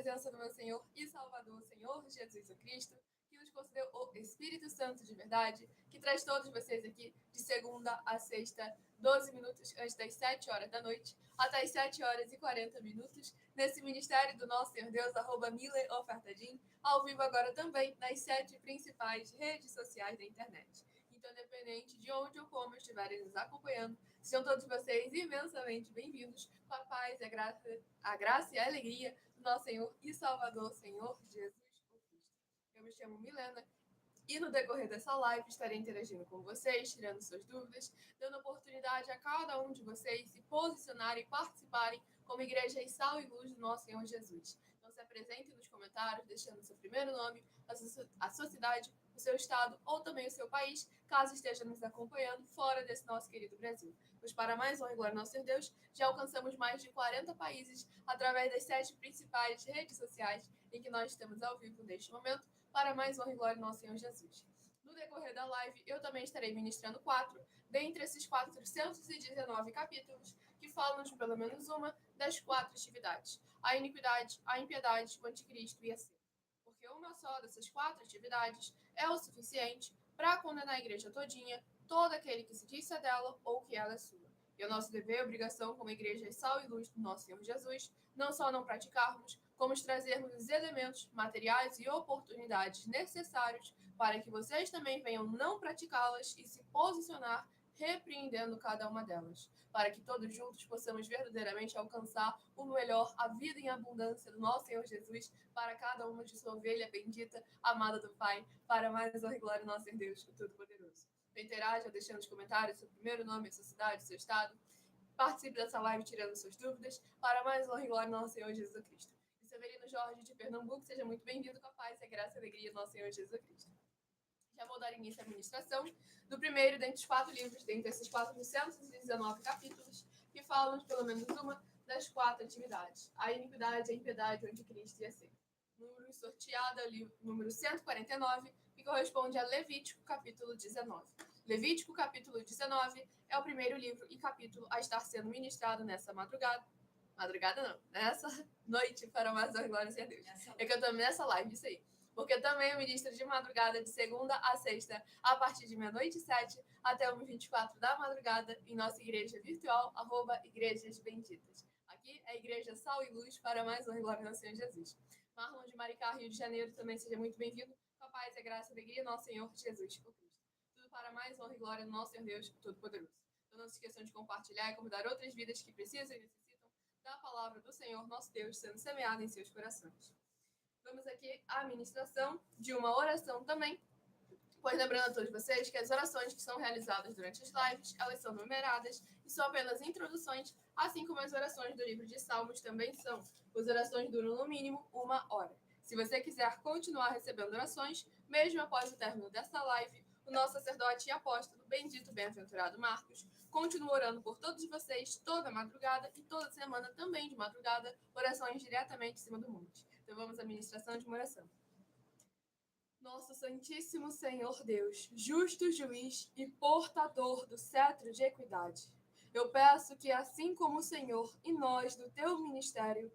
presença do meu Senhor e Salvador, Senhor Jesus Cristo, que nos concedeu o Espírito Santo de verdade, que traz todos vocês aqui de segunda a sexta, 12 minutos antes das 7 horas da noite, até as 7 horas e 40 minutos, nesse ministério do nosso Senhor Deus, @mileofertadim, ao vivo agora também nas 7 principais redes sociais da internet. Então, independente de onde ou como estiverem nos acompanhando, sejam todos vocês imensamente bem-vindos com a paz, a graça e a alegria do nosso Senhor e Salvador, Senhor Jesus Cristo. Eu me chamo Milena e no decorrer dessa live estarei interagindo com vocês, tirando suas dúvidas, dando oportunidade a cada um de vocês se posicionarem e participarem como igreja e sal e luz do nosso Senhor Jesus. Então se apresentem nos comentários, deixando seu primeiro nome, a sua cidade, o seu estado ou também o seu país, caso esteja nos acompanhando fora desse nosso querido Brasil. Pois para mais honra e glória ao nosso Deus, já alcançamos mais de 40 países através das 7 principais redes sociais em que nós estamos ao vivo neste momento, para mais honra e glória ao nosso Senhor Jesus. No decorrer da live, eu também estarei ministrando 4, dentre esses 419 capítulos, que falam de pelo menos uma das 4 atividades: a iniquidade, a impiedade, o anticristo e a seita. Porque uma só dessas 4 atividades é o suficiente para condenar a igreja todinha, todo aquele que se diz ser dela ou que ela é sua. E o nosso dever e obrigação como igreja sal e luz do nosso Senhor Jesus, não só não praticarmos, como trazermos os elementos, materiais e oportunidades necessários para que vocês também venham não praticá-las e se posicionar repreendendo cada uma delas, para que todos juntos possamos verdadeiramente alcançar o melhor, a vida em abundância do nosso Senhor Jesus, para cada uma de sua ovelha bendita, amada do Pai, para mais honra e glória do nosso Senhor Deus, o Todo-Poderoso. Interaja deixando nos comentários seu primeiro nome, sua cidade, seu estado. Participe dessa live tirando suas dúvidas, para mais honra e glória do nosso Senhor Jesus Cristo. E Severino Jorge de Pernambuco, seja muito bem-vindo com a paz, a graça e a alegria do nosso Senhor Jesus Cristo. Já vou dar início à ministração do primeiro dentre os 4 livros, dentre esses 419 capítulos, que falam de pelo menos uma das 4 atividades: a iniquidade, a impiedade, o anticristo e a seita. Número sorteado é o livro número 149, que corresponde a Levítico, capítulo 19. Levítico, capítulo 19, é o primeiro livro e capítulo a estar sendo ministrado nessa madrugada. Madrugada não, nessa noite, para mais honra e glória a Deus. É que eu tô nessa live, isso aí. Porque também eu ministro de madrugada, de segunda a sexta, a partir de meia-noite e 7 até 1h24 da madrugada, em nossa igreja virtual, @Igrejas Benditas. Aqui é a Igreja Sal e Luz, para mais honra e glória ao Senhor Jesus. Marlon de Maricá, Rio de Janeiro, também seja muito bem-vindo. Com a paz, a graça e a alegria, nosso Senhor Jesus Cristo. Tudo para mais honra e glória do nosso Senhor Deus Todo-Poderoso. Então não se esqueçam de compartilhar e convidar outras vidas que precisam e necessitam da palavra do Senhor, nosso Deus, sendo semeada em seus corações. Vamos aqui à ministração de uma oração também, pois lembrando a todos vocês que as orações que são realizadas durante as lives, elas são numeradas e são apenas introduções, assim como as orações do livro de Salmos também são. As orações duram no mínimo 1 hora. Se você quiser continuar recebendo orações, mesmo após o término dessa live, o nosso sacerdote e apóstolo, bendito bem-aventurado Marcos, continua orando por todos vocês toda madrugada e toda semana também de madrugada, orações diretamente em cima do monte. Então vamos à ministração de uma oração. Nosso Santíssimo Senhor Deus, justo juiz e portador do cetro de equidade, eu peço que, assim como o Senhor e nós do teu ministério,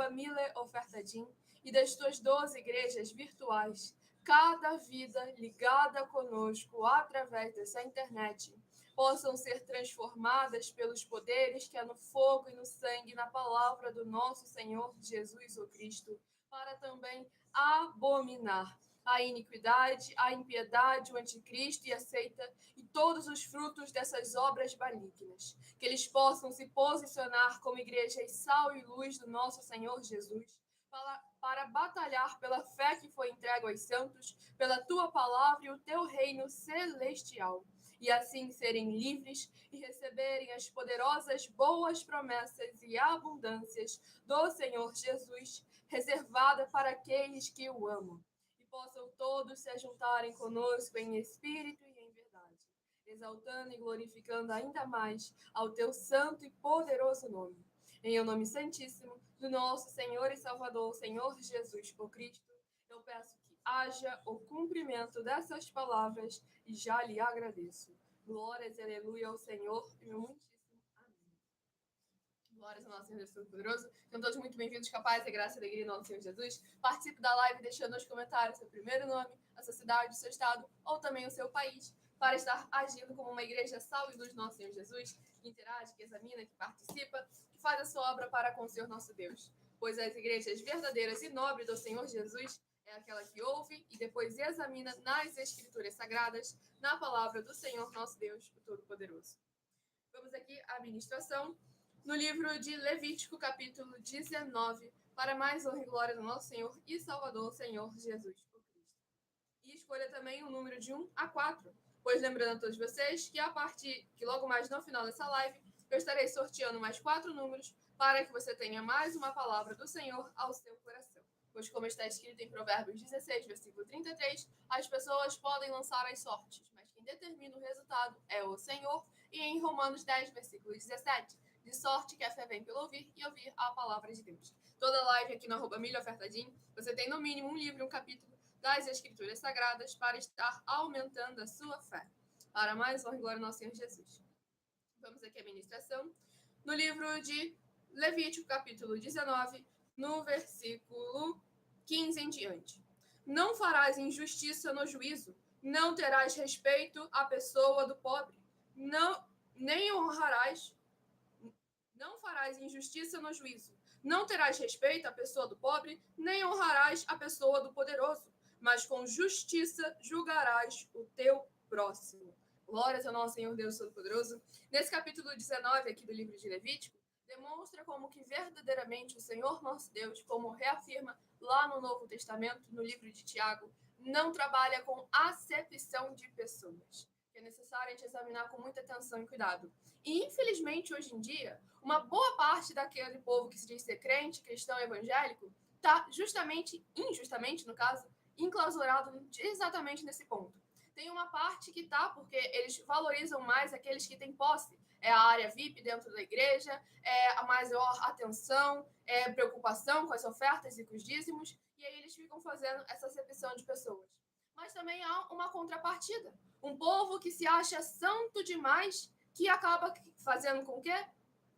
@mileofertadim, e das tuas 12 igrejas virtuais, cada vida ligada conosco através dessa internet, possam ser transformadas pelos poderes que há no fogo e no sangue e na palavra do nosso Senhor Jesus o Cristo, para também abominar a iniquidade, a impiedade, o anticristo e a seita e todos os frutos dessas obras malignas. Que eles possam se posicionar como igreja e sal e luz do nosso Senhor Jesus, para batalhar pela fé que foi entregue aos santos, pela tua palavra e o teu reino celestial, e assim serem livres e receberem as poderosas boas promessas e abundâncias do Senhor Jesus, reservada para aqueles que o amam. Possam todos se juntarem conosco em espírito e em verdade, exaltando e glorificando ainda mais ao teu santo e poderoso nome. Em o nome santíssimo do nosso Senhor e Salvador, Senhor Jesus o Cristo, eu peço que haja o cumprimento dessas palavras e já lhe agradeço. Glórias e aleluia ao Senhor e meu muitíssimo amém. Glórias ao nosso Senhor Jesus Poderoso. Sejam todos muito bem-vindos, capazes, a graça e a alegria do nosso Senhor Jesus. Participe da live deixando nos comentários seu primeiro nome, a sua cidade, o seu estado ou também o seu país, para estar agindo como uma igreja sal e luz do nosso Senhor Jesus, que interage, que examina, que participa, que faz a sua obra para com o Senhor nosso Deus. Pois as igrejas verdadeiras e nobres do Senhor Jesus é aquela que ouve e depois examina nas Escrituras Sagradas, na palavra do Senhor nosso Deus, o Todo-Poderoso. Vamos aqui à ministração no livro de Levítico, capítulo 19, para mais honra e glória do nosso Senhor e Salvador, Senhor Jesus Cristo. E escolha também o número de 1 a 4, pois lembrando a todos vocês que logo mais no final dessa live, eu estarei sorteando mais 4 números para que você tenha mais uma palavra do Senhor ao seu coração. Pois como está escrito em Provérbios 16, versículo 33, as pessoas podem lançar as sortes, mas quem determina o resultado é o Senhor. E em Romanos 10, versículo 17, de sorte que a fé vem pelo ouvir e ouvir a palavra de Deus. Toda live aqui no @milhaofertadim, você tem no mínimo um livro e um capítulo das Escrituras Sagradas para estar aumentando a sua fé. Para mais honra e glória ao nosso Senhor Jesus. Vamos aqui à ministração no livro de Levítico, capítulo 19, no versículo 15 em diante. Não farás injustiça no juízo, não terás respeito à pessoa do pobre, não farás injustiça no juízo, não terás respeito à pessoa do pobre, nem honrarás a pessoa do poderoso, mas com justiça julgarás o teu próximo. Glórias ao nosso Senhor Deus Todo-Poderoso. Nesse capítulo 19 aqui do livro de Levítico, demonstra como que verdadeiramente o Senhor nosso Deus, como reafirma lá no Novo Testamento, no livro de Tiago, não trabalha com acepção de pessoas, que é necessário a gente examinar com muita atenção e cuidado. E, infelizmente, hoje em dia, uma boa parte daquele povo que se diz ser crente, cristão, evangélico, está injustamente, no caso, enclausurado exatamente nesse ponto. Tem uma parte que tá, porque eles valorizam mais aqueles que têm posse. É a área VIP dentro da igreja, é a maior atenção, é preocupação com as ofertas e com os dízimos, e aí eles ficam fazendo essa acepção de pessoas. Mas também há uma contrapartida. Um povo que se acha santo demais, que acaba fazendo com que?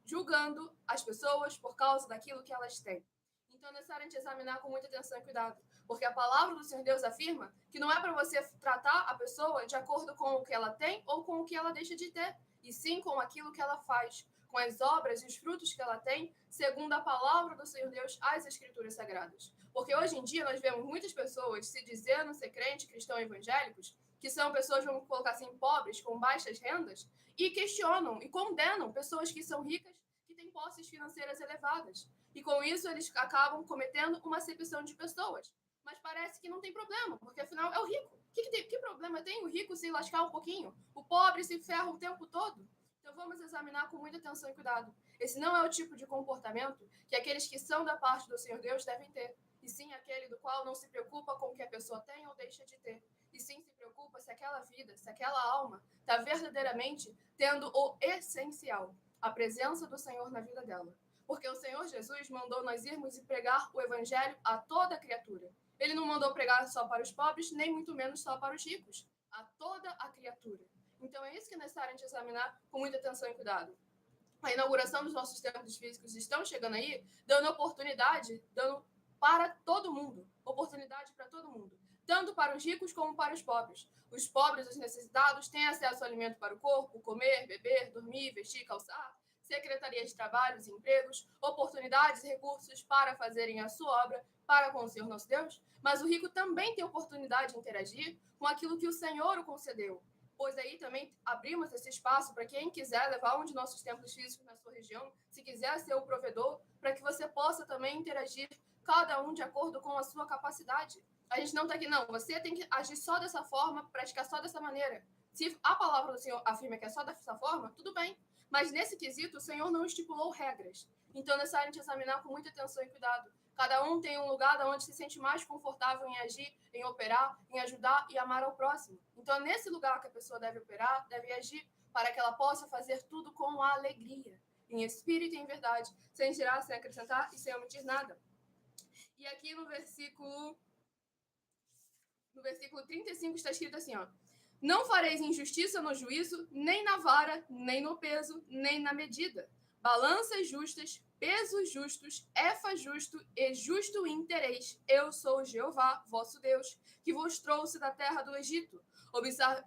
Julgando as pessoas por causa daquilo que elas têm. Então é necessário a gente examinar com muita atenção e cuidado, porque a palavra do Senhor Deus afirma que não é para você tratar a pessoa de acordo com o que ela tem ou com o que ela deixa de ter, e sim com aquilo que ela faz, com as obras e os frutos que ela tem, segundo a palavra do Senhor Deus, as Escrituras Sagradas. Porque hoje em dia nós vemos muitas pessoas se dizendo ser crente, cristão, evangélicos, que são pessoas, vamos colocar assim, pobres, com baixas rendas, e questionam e condenam pessoas que são ricas, que têm posses financeiras elevadas. E com isso eles acabam cometendo uma acepção de pessoas. Mas parece que não tem problema, porque afinal é o rico. Que problema tem o rico se lascar um pouquinho? O pobre se ferra o tempo todo? Então vamos examinar com muita atenção e cuidado. Esse não é o tipo de comportamento que aqueles que são da parte do Senhor Deus devem ter. E sim aquele do qual não se preocupa com o que a pessoa tem ou deixa de ter. E sim se preocupa se aquela vida, se aquela alma está verdadeiramente tendo o essencial, a presença do Senhor na vida dela. Porque o Senhor Jesus mandou nós irmos e pregar o evangelho a toda criatura. Ele não mandou pregar só para os pobres, nem muito menos só para os ricos. A toda a criatura. Então é isso que é necessário a gente examinar com muita atenção e cuidado. A inauguração dos nossos templos físicos estão chegando aí, dando oportunidade, dando para todo mundo. Oportunidade para todo mundo. Tanto para os ricos como para os pobres. Os pobres, os necessitados, têm acesso ao alimento para o corpo, comer, beber, dormir, vestir, calçar. Secretarias de trabalhos e empregos, oportunidades e recursos para fazerem a sua obra para com o Senhor nosso Deus, mas o rico também tem oportunidade de interagir com aquilo que o Senhor o concedeu, pois aí também abrimos esse espaço para quem quiser levar um de nossos templos físicos na sua região, se quiser ser o provedor, para que você possa também interagir, cada um de acordo com a sua capacidade. A gente não está aqui, não, você tem que agir só dessa forma, praticar só dessa maneira. Se a palavra do Senhor afirma que é só dessa forma, tudo bem. Mas nesse quesito, o Senhor não estipulou regras. Então é necessário a gente examinar com muita atenção e cuidado. Cada um tem um lugar onde se sente mais confortável em agir, em operar, em ajudar e amar ao próximo. Então é nesse lugar que a pessoa deve operar, deve agir, para que ela possa fazer tudo com alegria, em espírito e em verdade, sem tirar, sem acrescentar e sem omitir nada. E aqui no versículo 35 está escrito assim, ó: não fareis injustiça no juízo, nem na vara, nem no peso, nem na medida. balanças justas, pesos justos, efa justo e justo interês. Eu sou Jeová, vosso Deus, que vos trouxe da terra do Egito.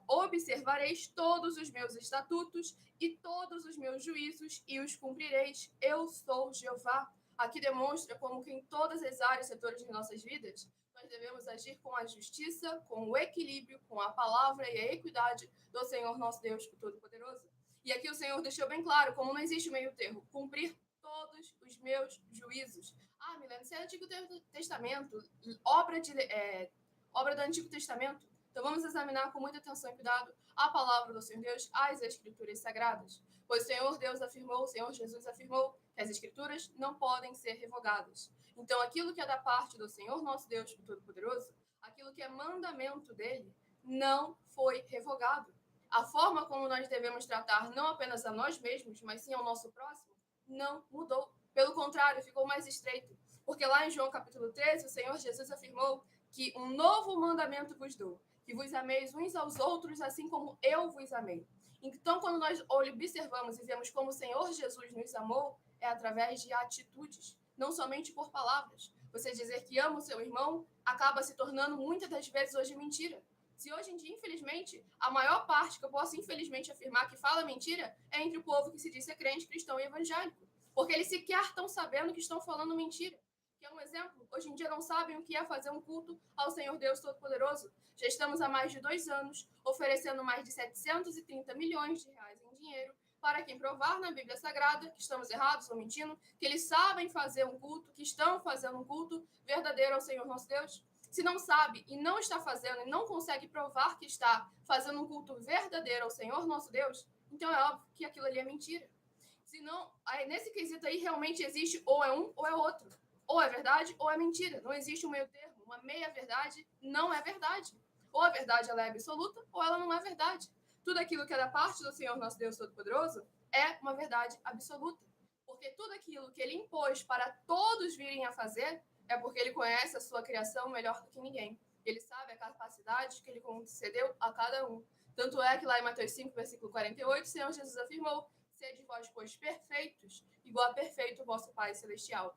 Observareis todos os meus estatutos e todos os meus juízos e os cumprireis. Eu sou Jeová. Aqui demonstra como que em todas as áreas, setores de nossas vidas, nós devemos agir com a justiça, com o equilíbrio, com a palavra e a equidade do Senhor nosso Deus, o Todo-Poderoso. E aqui o Senhor deixou bem claro como não existe meio termo. Cumprir todos os meus juízos. Ah, Milena, isso é Antigo Testamento, obra do Antigo Testamento. Então vamos examinar com muita atenção e cuidado a palavra do Senhor Deus, as Escrituras Sagradas. Pois o Senhor Deus afirmou, o Senhor Jesus afirmou que as Escrituras não podem ser revogadas. Então aquilo que é da parte do Senhor nosso Deus, o Todo-Poderoso, aquilo que é mandamento dele, não foi revogado. A forma como nós devemos tratar não apenas a nós mesmos, mas sim ao nosso próximo, não mudou. Pelo contrário, ficou mais estreito. Porque lá em João capítulo 13, o Senhor Jesus afirmou que um novo mandamento vos dou, que vos ameis uns aos outros, assim como eu vos amei. Então, quando nós observamos e vemos como o Senhor Jesus nos amou, é através de atitudes, não somente por palavras. Você dizer que ama o seu irmão acaba se tornando muitas das vezes hoje mentira. Se hoje em dia, infelizmente, a maior parte que eu posso infelizmente afirmar que fala mentira é entre o povo que se diz ser crente, cristão e evangélico. Porque eles sequer estão sabendo que estão falando mentira. Quer um exemplo? Hoje em dia não sabem o que é fazer um culto ao Senhor Deus Todo-Poderoso. Já estamos há mais de 2 anos oferecendo mais de 730 milhões de reais em dinheiro para quem provar na Bíblia Sagrada que estamos errados ou mentindo, que eles sabem fazer um culto, que estão fazendo um culto verdadeiro ao Senhor nosso Deus. Se não sabe e não está fazendo e não consegue provar que está fazendo um culto verdadeiro ao Senhor nosso Deus, então é óbvio que aquilo ali é mentira. Se não, aí nesse quesito aí realmente existe ou é um ou é outro. Ou é verdade ou é mentira. Não existe um meio termo. Uma meia verdade não é verdade. Ou a verdade ela é absoluta ou ela não é verdade. Tudo aquilo que é da parte do Senhor nosso Deus Todo-Poderoso é uma verdade absoluta. Porque tudo aquilo que ele impôs para todos virem a fazer é porque ele conhece a sua criação melhor do que ninguém. Ele sabe a capacidade que ele concedeu a cada um. Tanto é que lá em Mateus 5, versículo 48, o Senhor Jesus afirmou: sede vós, pois, perfeitos, igual a perfeito o vosso Pai Celestial.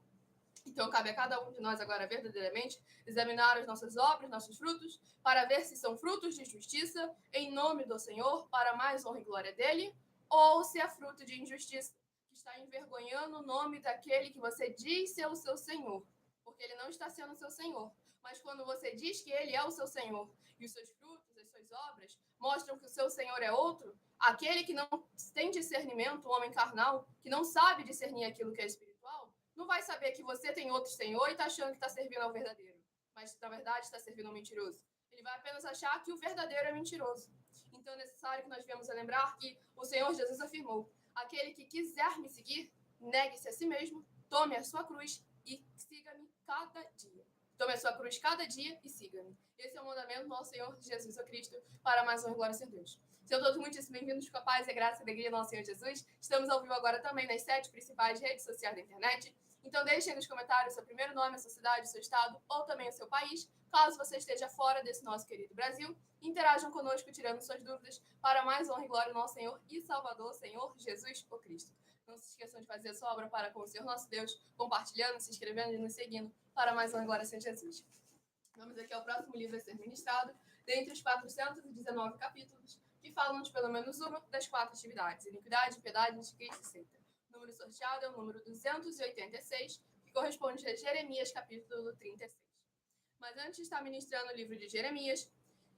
Então, cabe a cada um de nós agora, verdadeiramente, examinar as nossas obras, nossos frutos, para ver se são frutos de justiça, em nome do Senhor, para mais honra e glória dele, ou se é fruto de injustiça, que está envergonhando o nome daquele que você diz ser o seu Senhor, porque ele não está sendo o seu Senhor. Mas quando você diz que ele é o seu Senhor, e os seus frutos, as suas obras, mostram que o seu Senhor é outro, aquele que não tem discernimento, o homem carnal, que não sabe discernir aquilo que é espiritual, não vai saber que você tem outro Senhor e está achando que está servindo ao verdadeiro. Mas, na verdade, está servindo ao mentiroso. Ele vai apenas achar que o verdadeiro é mentiroso. Então, é necessário que nós venhamos a lembrar que o Senhor Jesus afirmou: aquele que quiser me seguir, negue-se a si mesmo, tome a sua cruz e siga-me cada dia. Tome a sua cruz cada dia e siga-me. Esse é o mandamento do nosso Senhor Jesus Cristo, para mais honra e glória a Deus. Sejam todos muitíssimo bem-vindos com a paz, a graça e a alegria do nosso Senhor Jesus. Estamos ao vivo agora também nas 7 principais redes sociais da internet. Então deixem nos comentários o seu primeiro nome, a sua cidade, o seu estado ou também o seu país, caso você esteja fora desse nosso querido Brasil. Interajam conosco tirando suas dúvidas para mais honra e glória do nosso Senhor e Salvador, Senhor Jesus o Cristo. Não se esqueçam de fazer a sua obra para com o Senhor nosso Deus, compartilhando, se inscrevendo e nos seguindo para mais honra e glória, Senhor Jesus. Vamos aqui ao próximo livro a ser ministrado, dentre os 419 capítulos, que falam de pelo menos uma das 4 atividades: iniquidade, piedade, justiça e seita. O número sorteado é o número 286, que corresponde a Jeremias, capítulo 36. Mas antes de estar ministrando o livro de Jeremias,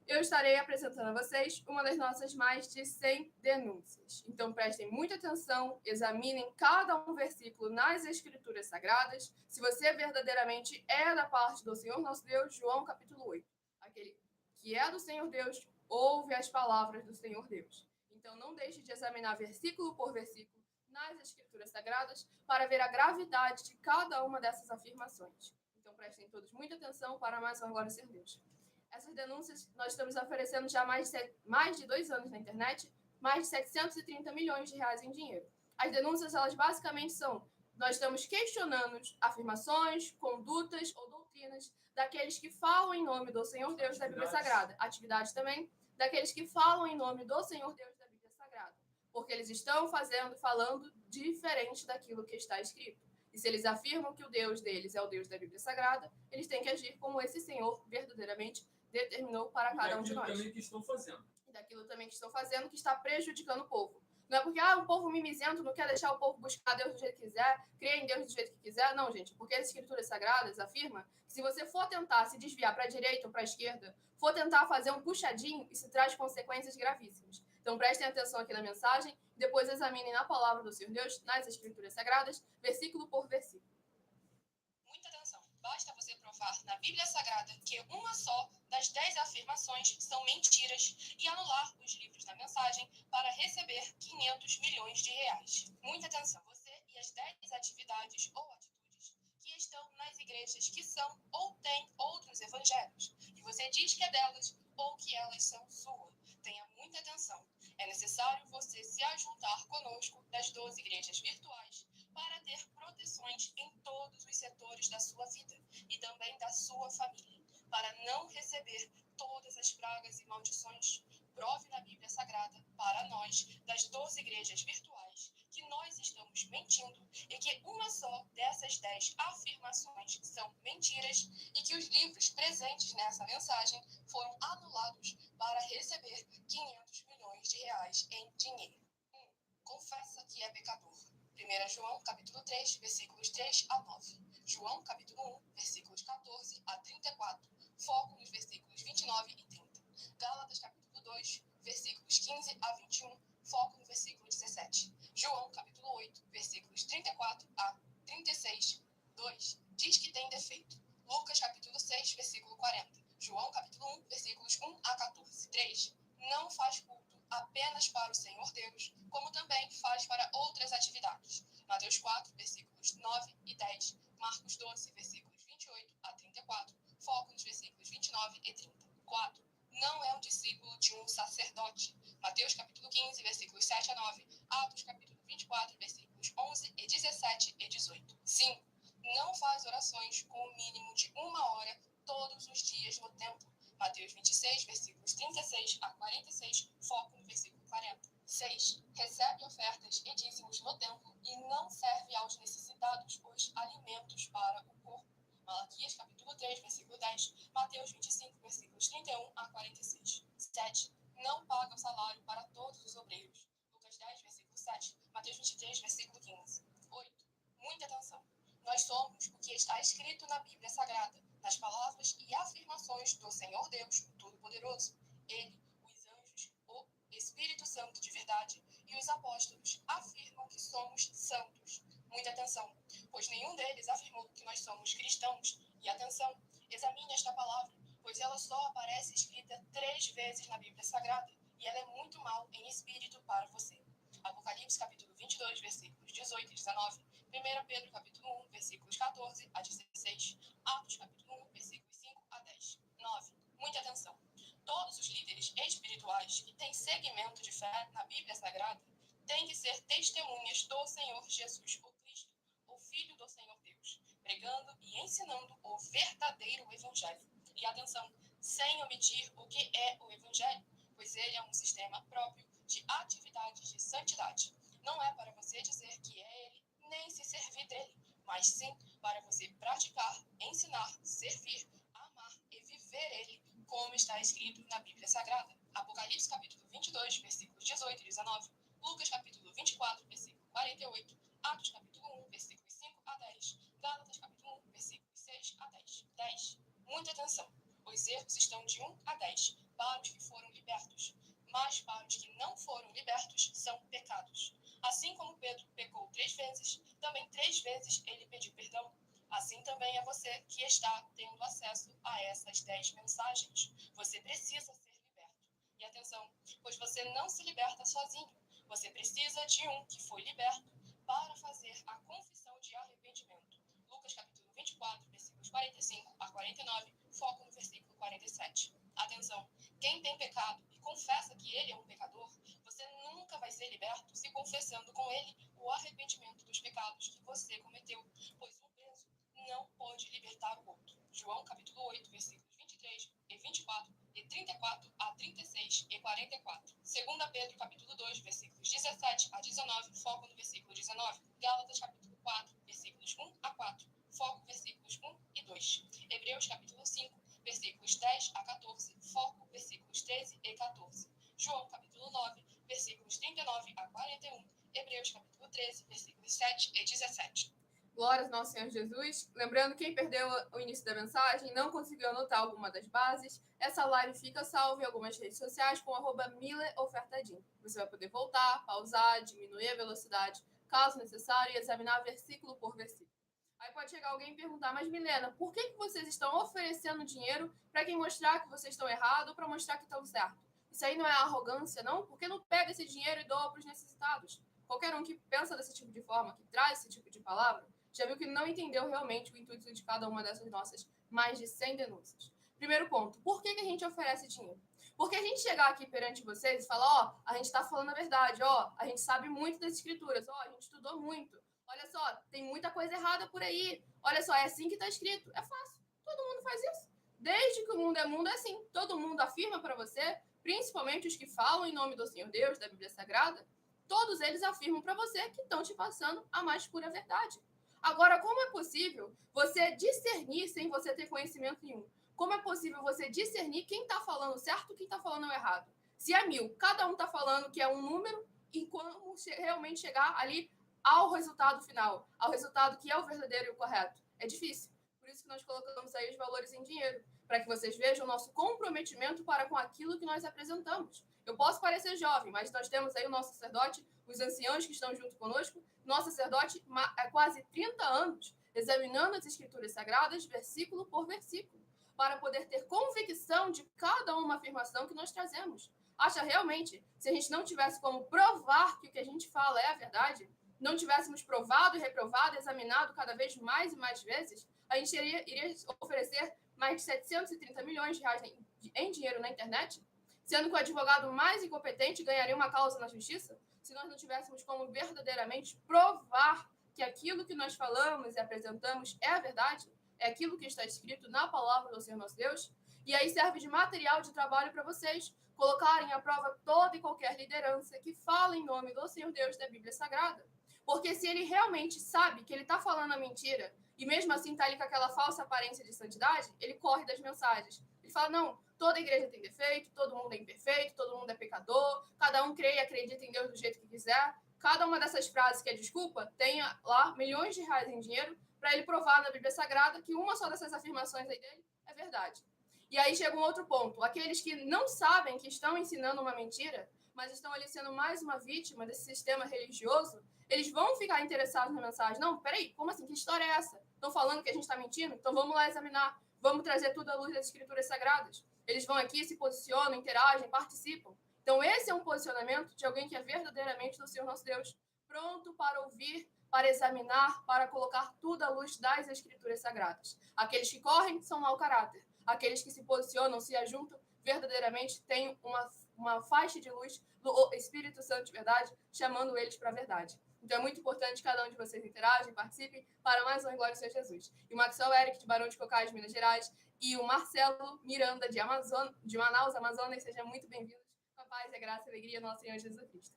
eu estarei apresentando a vocês uma das nossas mais de 100 denúncias. Então prestem muita atenção, examinem cada um versículo nas Escrituras Sagradas, se você verdadeiramente é da parte do Senhor nosso Deus. João capítulo 8. Aquele que é do Senhor Deus, ouve as palavras do Senhor Deus. Então não deixe de examinar versículo por versículo nas Escrituras Sagradas para ver a gravidade de cada uma dessas afirmações. Então prestem todos muita atenção para mais uma glória ser Deus. Essas denúncias nós estamos oferecendo já há mais de 2 anos na internet, mais de 730 milhões de reais em dinheiro. As denúncias, elas basicamente são: nós estamos questionando afirmações, condutas ou doutrinas daqueles que falam em nome do Senhor Deus da Bíblia Sagrada. Atividades também daqueles que falam em nome do Senhor Deus da Bíblia Sagrada. porque eles estão falando diferente daquilo que está escrito. E se eles afirmam que o Deus deles é o Deus da Bíblia Sagrada, eles têm que agir como esse Senhor verdadeiramente determinou para cada um de nós. Também que estão fazendo. E daquilo também que estão fazendo, que está prejudicando o povo. Não é porque um povo mimizento não quer deixar o povo buscar Deus do jeito que quiser, crer em Deus do jeito que quiser. Não, gente, porque as escrituras sagradas afirmam que se você for tentar se desviar para a direita ou para a esquerda, for tentar fazer um puxadinho, isso traz consequências gravíssimas. Então prestem atenção aqui na mensagem, depois examinem na palavra do Senhor Deus, nas escrituras sagradas, versículo por versículo. Muita atenção. Basta você provar na Bíblia Sagrada que uma só das 10 afirmações são mentiras e anular os livros da mensagem para receber 500 milhões de reais. Muita atenção. Você e as 10 atividades ou atitudes que estão nas igrejas que são ou têm outros evangelhos e você diz que é delas ou que elas são sua. Tenha muita atenção. É necessário você se ajuntar conosco das 12 igrejas virtuais para ter proteções em todos os setores da sua vida e também da sua família, para não receber todas as pragas e maldições. Prove na Bíblia Sagrada para nós, das 12 igrejas virtuais, que nós estamos mentindo e que uma só dessas 10 afirmações são mentiras e que os livros presentes nessa mensagem foram anulados para receber 500 milhões de reais em dinheiro. 1. Confessa que é pecador. 1 João, capítulo 3, versículos 3 a 9. João, capítulo 1, versículos 14 a 34. Foco nos versículos 29 e 30. Gálatas, capítulo 2, versículos 15 a 21. Foco no versículo 17. João, capítulo 8, versículos 34 a 36. 2. Diz que tem defeito. Lucas, capítulo 6, versículo 40. João, capítulo 1, versículos 1 a 14. 3. Não faz culto apenas para o Senhor Deus, como também faz para outras atividades. Mateus 4, versículos 9 e 10. Marcos 12, versículos 28 a 34. Foco nos versículos 29 e 30. 4. Não é um discípulo de um sacerdote. Mateus capítulo 15, versículos 7 a 9. Atos capítulo 24, versículos 11 e 17 e 18. 5. Não faz orações com o mínimo de 1 hora todos os dias no templo. Mateus 26, versículos 36 a 46, foco no versículo 40. 6. Recebe ofertas e dízimos no templo e não serve aos necessitados os alimentos para o corpo. Malaquias capítulo 3, versículo 10, Mateus 25, versículos 31 a 46. 7. Não paga o salário para todos os obreiros. Lucas 10, versículo 7, Mateus 23, versículo 15. 8. Muita atenção. Nós somos o que está escrito na Bíblia Sagrada, nas palavras e afirmações do Senhor Deus, o Todo-Poderoso. Ele, os anjos, o Espírito Santo de verdade e os apóstolos afirmam que somos santos. Muita atenção, pois nenhum deles afirmou que nós somos cristãos. E atenção, examine esta palavra, pois ela só aparece escrita 3 vezes na Bíblia Sagrada e ela é muito mal em espírito para você. Apocalipse capítulo 22, versículos 18 e 19. 1 Pedro capítulo 1, versículos 14 a 16. Atos capítulo 1, versículos 5 a 10. 9. Muita atenção. Todos os líderes espirituais que têm segmento de fé na Bíblia Sagrada têm que ser testemunhas do Senhor Jesus, o Cristo, o Filho do Senhor Deus, pregando e ensinando o verdadeiro Evangelho. E atenção, sem omitir o que é o Evangelho, pois ele é um sistema próprio de atividades de santidade. Não é para você dizer que é ele, nem se servir dele, mas sim para você praticar, ensinar, servir, amar e viver ele, como está escrito na Bíblia Sagrada. Apocalipse capítulo 22, versículos 18 e 19. Lucas capítulo 24, versículo 48. Atos capítulo 1, versículos 5 a 10. Gálatas capítulo 1, versículos 6 a 10. 10. Muita atenção. Os erros estão de 1 a 10 para os que foram libertos, mas para os que não foram libertos são pecados. Assim como Pedro pecou 3 vezes, também 3 vezes ele pediu perdão. Assim também é você que está tendo acesso a essas 10 mensagens. Você precisa ser liberto. E atenção, pois você não se liberta sozinho. Você precisa de um que foi liberto para fazer a confissão de arrependimento. Lucas capítulo 24, versículos 45 a 49, foco no versículo 47. Atenção, quem tem pecado e confessa que ele é um pecador, você nunca vai ser liberto se confessando com ele o arrependimento dos pecados que você cometeu, pois um preso não pode libertar o outro. João capítulo 8, versículos 23 e 24 e 34 a 36 e 44. 2 Pedro capítulo 2, 2, versículos 17 a 19, foco no versículo 19. Gálatas, capítulo 4, versículos 1 a 4, foco versículos 1 e 2. Hebreus, capítulo 5, versículos 10 a 14, foco versículos 13 e 14. João, capítulo 9, versículos 39 a 41. Hebreus, capítulo 13, versículos 7 e 17. Glórias ao nosso Senhor Jesus. Lembrando, quem perdeu o início da mensagem, não conseguiu anotar alguma das bases, essa live fica salva em algumas redes sociais com @mileofertadim. Você vai poder voltar, pausar, diminuir a velocidade, caso necessário, e examinar versículo por versículo. Aí pode chegar alguém e perguntar, mas Milena, por que vocês estão oferecendo dinheiro para quem mostrar que vocês estão errados ou para mostrar que estão certo? Isso aí não é arrogância, não? Por que não pega esse dinheiro e doa para os necessitados? Qualquer um que pensa desse tipo de forma, que traz esse tipo de palavra, já viu que não entendeu realmente o intuito de cada uma dessas nossas mais de 100 denúncias. Primeiro ponto, por que a gente oferece dinheiro? Porque a gente chegar aqui perante vocês e falar, a gente está falando a verdade, a gente sabe muito das escrituras, a gente estudou muito, olha só, tem muita coisa errada por aí, olha só, é assim que está escrito. É fácil, todo mundo faz isso. Desde que o mundo é assim, todo mundo afirma para você, principalmente os que falam em nome do Senhor Deus, da Bíblia Sagrada, todos eles afirmam para você que estão te passando a mais pura verdade. Agora, como é possível você discernir sem você ter conhecimento nenhum? Como é possível você discernir quem está falando certo e quem está falando errado? Se é 1000, cada um está falando que é um número e como realmente chegar ali ao resultado final, ao resultado que é o verdadeiro e o correto. É difícil. Por isso que nós colocamos aí os valores em dinheiro, para que vocês vejam o nosso comprometimento para com aquilo que nós apresentamos. Eu posso parecer jovem, mas nós temos aí o nosso sacerdote, os anciãos que estão junto conosco, nosso sacerdote há quase 30 anos, examinando as escrituras sagradas, versículo por versículo, para poder ter convicção de cada uma afirmação que nós trazemos. Acha realmente, se a gente não tivesse como provar que o que a gente fala é a verdade, não tivéssemos provado e reprovado, examinado cada vez mais e mais vezes, a gente iria oferecer mais de 730 milhões de reais em dinheiro na internet, sendo que o advogado mais incompetente ganharia uma causa na justiça, se nós não tivéssemos como verdadeiramente provar que aquilo que nós falamos e apresentamos é a verdade, é aquilo que está escrito na palavra do Senhor nosso Deus, e aí serve de material de trabalho para vocês colocarem à prova toda e qualquer liderança que fala em nome do Senhor Deus da Bíblia Sagrada. Porque se ele realmente sabe que ele está falando a mentira, e mesmo assim está ali com aquela falsa aparência de santidade, ele corre das mensagens. Ele fala, não, toda igreja tem defeito, todo mundo é imperfeito, todo mundo é pecador, cada um crê e acredita em Deus do jeito que quiser. Cada uma dessas frases que é desculpa, tem lá milhões de reais em dinheiro para ele provar na Bíblia Sagrada que uma só dessas afirmações aí dele é verdade. E aí chega um outro ponto. Aqueles que não sabem que estão ensinando uma mentira, mas estão ali sendo mais uma vítima desse sistema religioso, eles vão ficar interessados na mensagem. Não, peraí, como assim? Que história é essa? Estão falando que a gente está mentindo? Então vamos lá examinar. Vamos trazer tudo à luz das escrituras sagradas. Eles vão aqui, se posicionam, interagem, participam. Então esse é um posicionamento de alguém que é verdadeiramente do Senhor nosso Deus, pronto para ouvir, para examinar, para colocar tudo à luz das escrituras sagradas. Aqueles que correm são mau caráter. Aqueles que se posicionam, se ajuntam, verdadeiramente têm uma faixa de luz do Espírito Santo de verdade, chamando eles para a verdade. Então é muito importante que cada um de vocês interagem, participem, para mais uma Glória ao Senhor Jesus. E o Maxwell Eric, de Barão de Cocais, Minas Gerais, e o Marcelo Miranda, de Manaus, Amazonas, sejam muito bem-vindos. Com a paz, a graça e a alegria do nosso Senhor Jesus Cristo.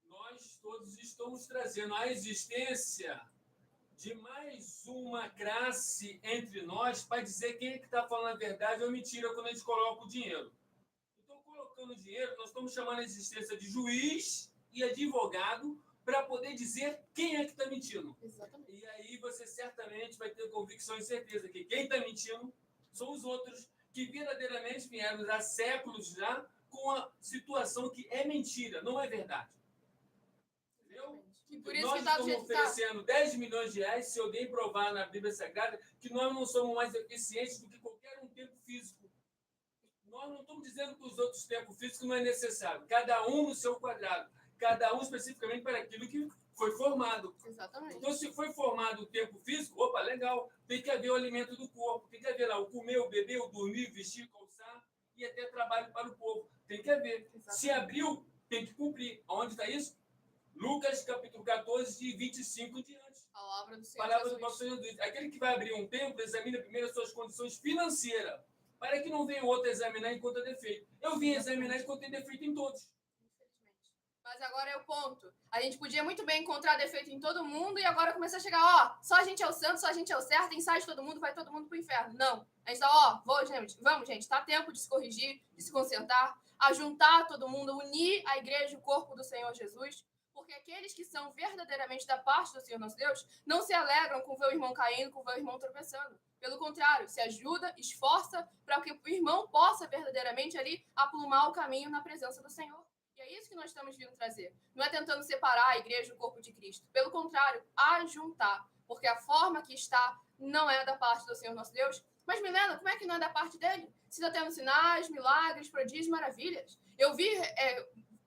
Nós todos estamos trazendo a existência de mais uma classe entre nós para dizer quem é que está falando a verdade ou mentira quando a gente coloca o dinheiro. Então, colocando o dinheiro, nós estamos chamando a existência de juiz e advogado para poder dizer quem é que está mentindo. Exatamente. E aí você certamente vai ter convicção e certeza que quem está mentindo são os outros que verdadeiramente vieram há séculos já com a situação que é mentira, não é verdade. Entendeu? E por isso nós que tá do estamos jeito que tá. oferecendo 10 milhões de reais se alguém provar na Bíblia Sagrada que nós não somos mais eficientes do que qualquer um tempo físico. Nós não estamos dizendo que os outros tempos físicos não é necessário. Cada um no seu quadrado. Cada um especificamente para aquilo que foi formado. Exatamente. Então, se foi formado o tempo físico, opa, legal. Tem que haver o alimento do corpo. Tem que haver lá o comer, o beber, o dormir, vestir, calçar e até trabalho para o povo. Tem que haver. Exatamente. Se abriu, tem que cumprir. Onde está isso? Lucas, capítulo 14, de 25 em diante. Palavra do Senhor Palavra Jesus. do nosso Senhor Jesus. Aquele que vai abrir um templo, examina primeiro as suas condições financeiras, para que não venha o outro examinar enquanto é defeito. Eu vim examinar enquanto tem defeito em todos. Infelizmente. Mas agora é o ponto. A gente podia muito bem encontrar defeito em todo mundo e agora começar a chegar, ó, só a gente é o santo, só a gente é o certo, ensaio de todo mundo, vai todo mundo pro inferno. Não. A gente tá, ó, vamos, gente, tá tempo de se corrigir, de se consertar, a juntar todo mundo, unir a igreja, o corpo do Senhor Jesus, porque aqueles que são verdadeiramente da parte do Senhor nosso Deus não se alegram com ver o irmão caindo, com ver o irmão tropeçando. Pelo contrário, se ajuda, esforça para que o irmão possa verdadeiramente ali aplumar o caminho na presença do Senhor. E é isso que nós estamos vindo trazer. Não é tentando separar a igreja do corpo de Cristo. Pelo contrário, ajuntar. Porque a forma que está não é da parte do Senhor nosso Deus. Mas, Milena, como é que não é da parte dele? Se está tendo sinais, milagres, prodígios, maravilhas. Eu vi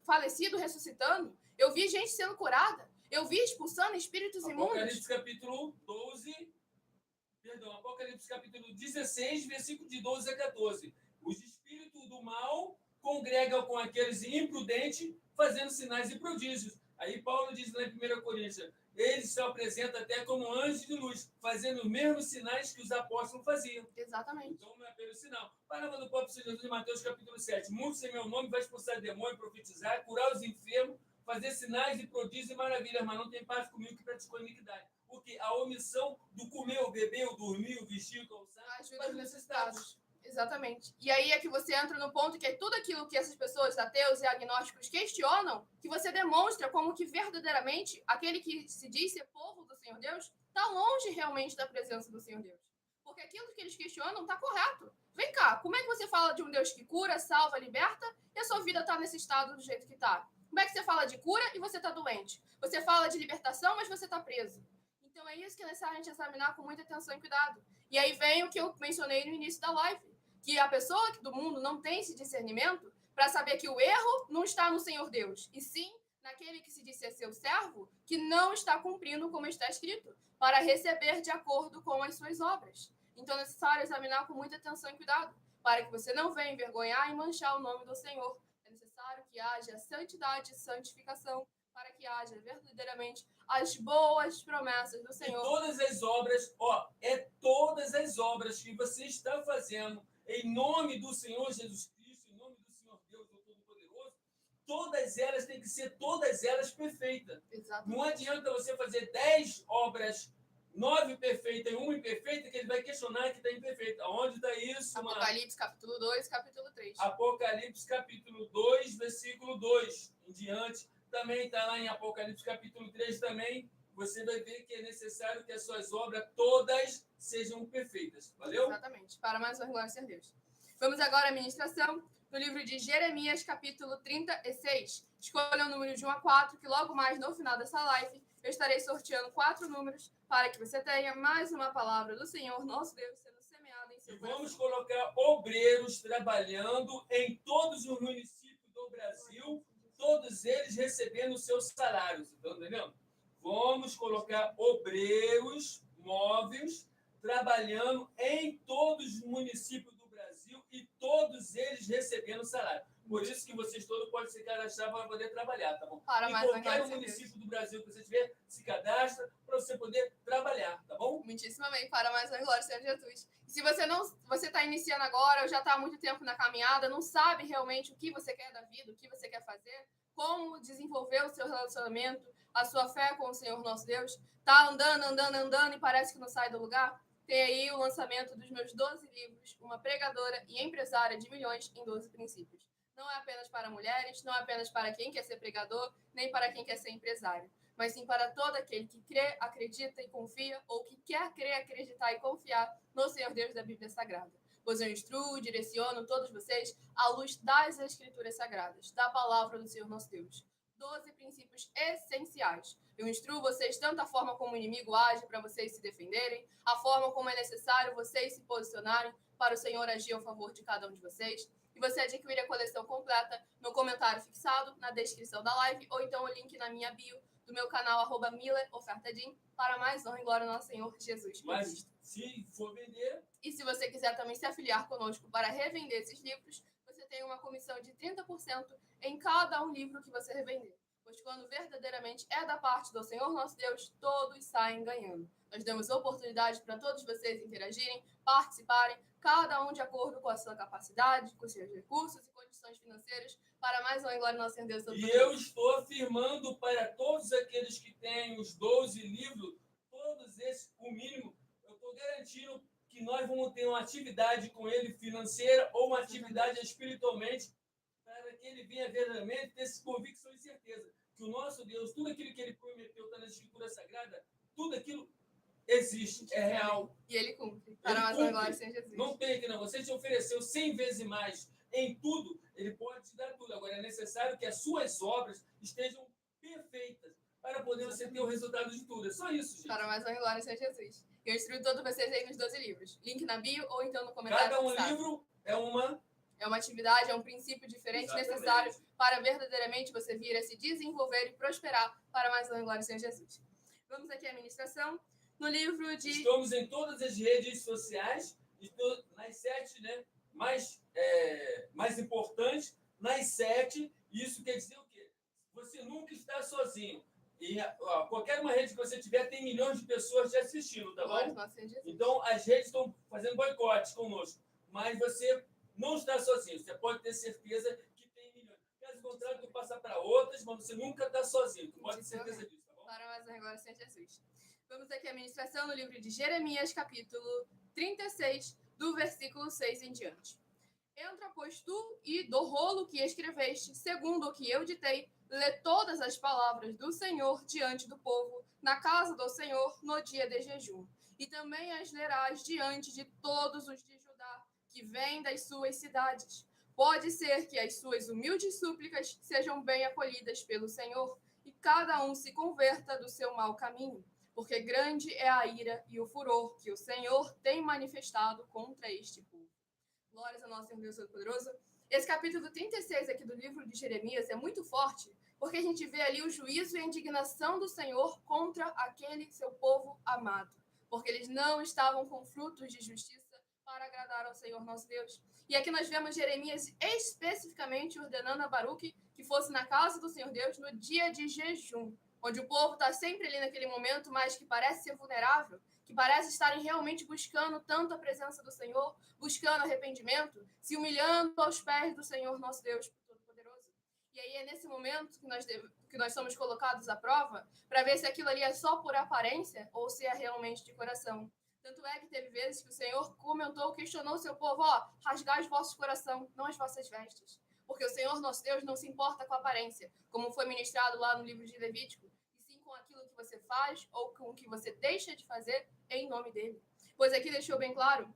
falecido ressuscitando. Eu vi gente sendo curada. Eu vi expulsando espíritos imundos. Apocalipse capítulo 12... Perdão, Apocalipse capítulo 16, versículo de 12 a 14. Os espíritos do mal congregam com aqueles imprudentes, fazendo sinais e prodígios. Aí Paulo diz lá em 1 Coríntios, eles se apresentam até como anjos de luz, fazendo os mesmos sinais que os apóstolos faziam. Exatamente. Então não é pelo sinal. Palavra do próprio Senhor Jesus em Mateus capítulo 7. Muitos em meu nome vai expulsar demônio, profetizar, curar os enfermos, fazer sinais e prodígios e maravilhas, mas não tem parte comigo que praticou iniquidade. Porque a omissão do comer, o beber, o dormir, o vestir, o calçar, ajuda os necessitados. Exatamente. E aí é que você entra no ponto que é tudo aquilo que essas pessoas, ateus e agnósticos, questionam, que você demonstra como que verdadeiramente aquele que se diz ser povo do Senhor Deus está longe realmente da presença do Senhor Deus. Porque aquilo que eles questionam está correto. Vem cá, como é que você fala de um Deus que cura, salva, liberta e a sua vida está nesse estado do jeito que está? Como é que você fala de cura e você está doente? Você fala de libertação, mas você está preso. Então é isso que é necessário a gente examinar com muita atenção e cuidado. E aí vem o que eu mencionei no início da live, que a pessoa do mundo não tem esse discernimento para saber que o erro não está no Senhor Deus, e sim naquele que se diz ser seu servo, que não está cumprindo como está escrito, para receber de acordo com as suas obras. Então é necessário examinar com muita atenção e cuidado, para que você não venha envergonhar e manchar o nome do Senhor. É necessário que haja santidade e santificação, para que haja verdadeiramente as boas promessas do Senhor. E todas as obras, todas as obras que você está fazendo em nome do Senhor Jesus Cristo, em nome do Senhor Deus, o Todo-Poderoso, todas elas têm que ser, todas elas perfeitas. Exatamente. Não adianta você fazer 10 obras, 9 perfeitas e 1 imperfeita, que ele vai questionar que está imperfeita. Onde está isso, mano? Apocalipse, capítulo 2, capítulo 3. Apocalipse, capítulo 2, versículo 2 em diante. Também está lá em Apocalipse, capítulo 3 também. Você vai ver que é necessário que as suas obras todas sejam perfeitas. Valeu? Exatamente. Para mais uma glória a Deus. Vamos agora à ministração do livro de Jeremias, capítulo 36. Escolha o número de 1 a 4, que logo mais no final dessa live eu estarei sorteando 4 números para que você tenha mais uma palavra do Senhor, nosso Deus, sendo semeada em seu coração. Vamos colocar obreiros trabalhando em todos os municípios do Brasil, todos eles recebendo seus salários. Estão entendendo? Vamos colocar obreiros móveis trabalhando em todos os municípios do Brasil e todos eles recebendo salário. Por isso que vocês todos podem se cadastrar para poder trabalhar, tá bom? Para em mais qualquer município do Brasil que você tiver, se cadastra para você poder trabalhar, tá bom? Muitíssimo bem, para mais uma glória, Senhor Jesus. E se você está iniciando agora, ou já está há muito tempo na caminhada, não sabe realmente o que você quer da vida, o que você quer fazer, como desenvolver o seu relacionamento, a sua fé com o Senhor nosso Deus, tá andando e parece que não sai do lugar? Tem aí o lançamento dos meus 12 livros, Uma Pregadora e Empresária de Milhões em 12 Princípios. Não é apenas para mulheres, não é apenas para quem quer ser pregador, nem para quem quer ser empresário, mas sim para todo aquele que crê, acredita e confia, ou que quer crer, acreditar e confiar no Senhor Deus da Bíblia Sagrada. Pois eu instruo, direciono todos vocês à luz das Escrituras Sagradas, da palavra do Senhor nosso Deus. 12 princípios essenciais. Eu instruo vocês tanto a forma como o inimigo age para vocês se defenderem, a forma como é necessário vocês se posicionarem para o Senhor agir a favor de cada um de vocês. E você adquire a coleção completa no comentário fixado, na descrição da live, ou então o link na minha bio do meu canal, @MillerOfertaDin, para mais honra e glória ao nosso Senhor Jesus Cristo. Mas se for vender... E se você quiser também se afiliar conosco para revender esses livros, você tem uma comissão de 30% em cada um livro que você revender. Pois quando verdadeiramente é da parte do Senhor nosso Deus, todos saem ganhando. Nós damos oportunidade para todos vocês interagirem, participarem, cada um de acordo com a sua capacidade, com os seus recursos e condições financeiras, para mais uma glória nosso Senhor Deus E eu estou afirmando para todos aqueles que têm os 12 livros, todos esses, o mínimo, eu estou garantindo que nós vamos ter uma atividade com ele financeira ou uma atividade espiritualmente, para que ele venha verdadeiramente ter essa convicção e certeza que o nosso Deus, tudo aquilo que ele prometeu está na Escritura Sagrada, tudo aquilo existe, é real. E ele cumpre. Para mais uma glória, Senhor Jesus. Não tem que não. Você te ofereceu 100 vezes mais em tudo, ele pode te dar tudo. Agora é necessário que as suas obras estejam perfeitas para poder você ter o resultado de tudo. É só isso, gente. Para mais uma glória, Senhor Jesus. Eu instruo todos vocês aí nos 12 livros. Link na bio ou então no comentário. Cada um livro é uma atividade, é um princípio diferente. Exatamente. Necessário para verdadeiramente você vir a se desenvolver e prosperar para mais uma glória, Senhor Jesus. Vamos aqui à ministração. No livro de... Estamos em todas as redes sociais, nas 7, né, mais importantes, nas 7. Isso quer dizer o quê? Você nunca está sozinho. E qualquer uma rede que você tiver, tem milhões de pessoas te assistindo, tá bom? Então, as redes estão fazendo boicote conosco. Mas você não está sozinho. Você pode ter certeza que tem milhões. Caso contrário, tu passa para outras, mas você nunca está sozinho. Tu pode ter certeza disso, tá bom? Para mais uma glória, Senhor Jesus. Vamos aqui à ministração no livro de Jeremias, capítulo 36, do versículo 6 em diante. Entra, pois, tu, e do rolo que escreveste, segundo o que eu ditei, lê todas as palavras do Senhor diante do povo, na casa do Senhor, no dia de jejum. E também as lerás diante de todos os de Judá, que vêm das suas cidades. Pode ser que as suas humildes súplicas sejam bem acolhidas pelo Senhor, e cada um se converta do seu mau caminho. Porque grande é a ira e o furor que o Senhor tem manifestado contra este povo. Glórias ao nosso Senhor Deus Todo-Poderoso. Esse capítulo 36 aqui do livro de Jeremias é muito forte, porque a gente vê ali o juízo e a indignação do Senhor contra aquele seu povo amado. Porque eles não estavam com frutos de justiça para agradar ao Senhor nosso Deus. E aqui nós vemos Jeremias especificamente ordenando a Baruque que fosse na casa do Senhor Deus no dia de jejum, onde o povo está sempre ali naquele momento, mas que parece ser vulnerável, que parece estarem realmente buscando tanto a presença do Senhor, buscando arrependimento, se humilhando aos pés do Senhor nosso Deus Todo-Poderoso. E aí é nesse momento que nós somos colocados à prova, para ver se aquilo ali é só por aparência ou se é realmente de coração. Tanto é que teve vezes que o Senhor questionou o seu povo, rasgai os vossos coração, não as vossas vestes. Porque o Senhor nosso Deus não se importa com a aparência, como foi ministrado lá no livro de Levítico, e sim com aquilo que você faz ou com o que você deixa de fazer em nome dele. Pois aqui deixou bem claro,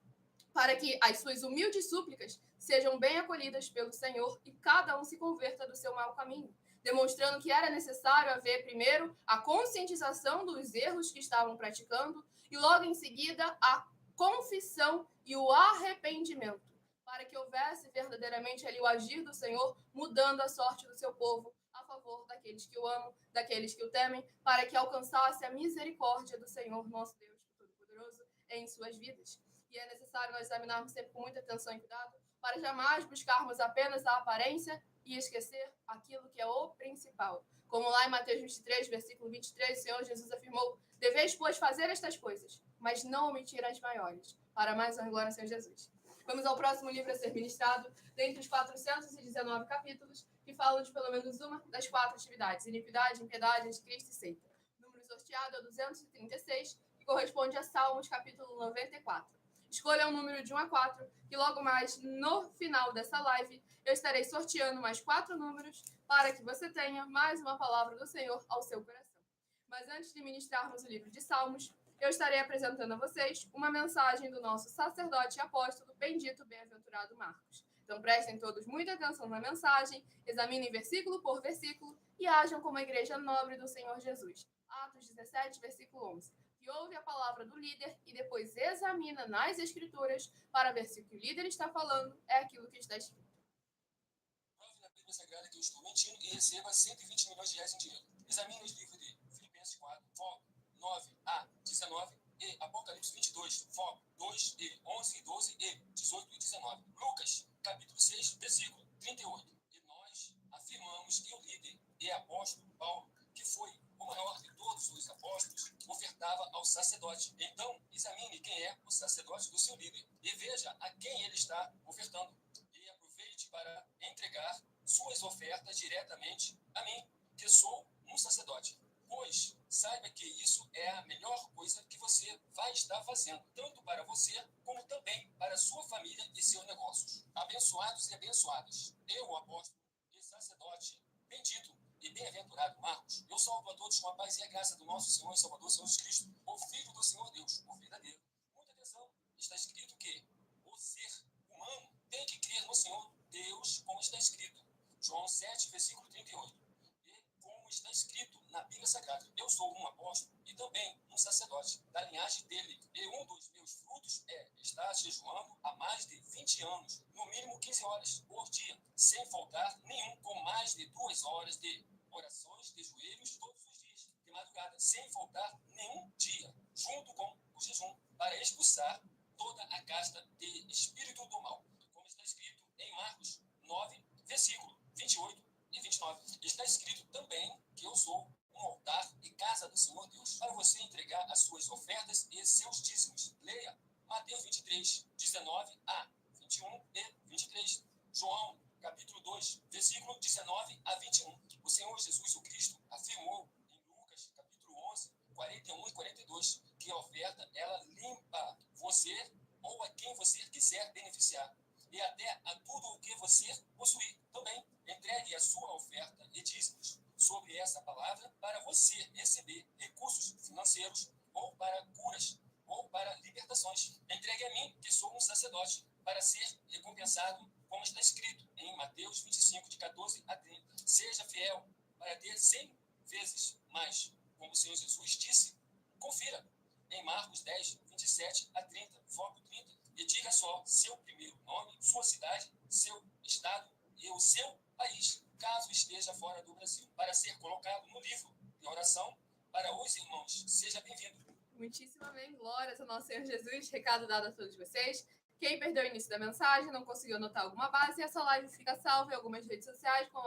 para que as suas humildes súplicas sejam bem acolhidas pelo Senhor e cada um se converta do seu mau caminho, demonstrando que era necessário haver primeiro a conscientização dos erros que estavam praticando e logo em seguida a confissão e o arrependimento, para que houvesse verdadeiramente ali o agir do Senhor, mudando a sorte do seu povo a favor daqueles que o amam, daqueles que o temem, para que alcançasse a misericórdia do Senhor, nosso Deus Todo-Poderoso, em suas vidas. E é necessário nós examinarmos sempre com muita atenção e cuidado, para jamais buscarmos apenas a aparência e esquecer aquilo que é o principal. Como lá em Mateus 23, versículo 23, o Senhor Jesus afirmou: deveis, pois, fazer estas coisas, mas não omitir as maiores. Para mais uma glória, Senhor Jesus. Vamos ao próximo livro a ser ministrado, dentre os 419 capítulos, que falam de pelo menos uma das 4 atividades: iniquidade, impiedade, anticristo e seita. O número sorteado é 236, que corresponde a Salmos, capítulo 94. Escolha um número de 1 a 4, que logo mais, no final dessa live, eu estarei sorteando mais 4 números para que você tenha mais uma palavra do Senhor ao seu coração. Mas antes de ministrarmos o livro de Salmos, eu estarei apresentando a vocês uma mensagem do nosso sacerdote e apóstolo, bendito bem-aventurado Marcos. Então prestem todos muita atenção na mensagem, examinem versículo por versículo e ajam como a igreja nobre do Senhor Jesus. Atos 17, versículo 11. Que ouve a palavra do líder e depois examina nas escrituras para ver se o que o líder está falando é aquilo que está escrito. Prove na Bíblia Sagrada que eu estou mentindo e receba 120 milhões de reais em dinheiro. Examine os livros de Filipenses 4, foco 9a 19 e Apocalipse 22, foco 2e 11 e 12 e 18 e 19. Lucas, capítulo 6, versículo 38. E nós, afirmamos que o líder e apóstolo Paulo, que foi o maior de todos os apóstolos, ofertava ao sacerdote. Então, examine quem é o sacerdote do seu líder e veja a quem ele está ofertando. E aproveite para entregar suas ofertas diretamente a mim, que sou um sacerdote. Pois saiba que isso é a melhor coisa que você vai estar fazendo, tanto para você como também para sua família e seus negócios. Abençoados e abençoadas, eu, o apóstolo e sacerdote bendito e bem-aventurado Marcos, eu salvo a todos com a paz e a graça do nosso Senhor e Salvador Jesus Cristo, o Filho do Senhor Deus, o verdadeiro. Muita atenção, está escrito que o ser humano tem que crer no Senhor Deus, como está escrito. João 7, versículo 38. E como está escrito na Bíblia Sagrada, eu sou um apóstolo e também um sacerdote da linhagem dele. E um dos meus frutos é estar jejuando há mais de 20 anos, no mínimo 15 horas por dia, sem faltar nenhum, com mais de 2 horas de orações de joelhos todos os dias, de madrugada, sem faltar nenhum dia, junto com o jejum, para expulsar toda a casta de espírito do mal, como está escrito em Marcos 9, versículo 28 e 29. Está escrito também que eu sou um altar e casa do Senhor Deus, para você entregar as suas ofertas e seus dízimos. Leia Mateus 23, 19 a 21 e 23. João, capítulo 2, versículo 19 a 21. O Senhor Jesus o Cristo afirmou em Lucas, capítulo 11, 41 e 42, que a oferta, ela limpa você ou a quem você quiser beneficiar, e até a tudo o que você possuir. Também entregue a sua oferta e dízimos sobre essa palavra para você receber recursos financeiros, ou para curas, ou para libertações. Entregue a mim, que sou um sacerdote, para ser recompensado, como está escrito em Mateus 25, de 14 a 30. Seja fiel para ter 100 vezes mais, como o Senhor Jesus disse. Confira em Marcos 10, 27 a 30, foco 30, e diga só seu primeiro nome, sua cidade, seu estado e o seu país, caso esteja fora do Brasil, para ser colocado no livro de oração para os irmãos. Seja bem-vindo. Muitíssimo amém. Glórias ao nosso Senhor Jesus. Recado dado a todos vocês. Quem perdeu o início da mensagem, não conseguiu anotar alguma base, essa live fica salva em algumas redes sociais com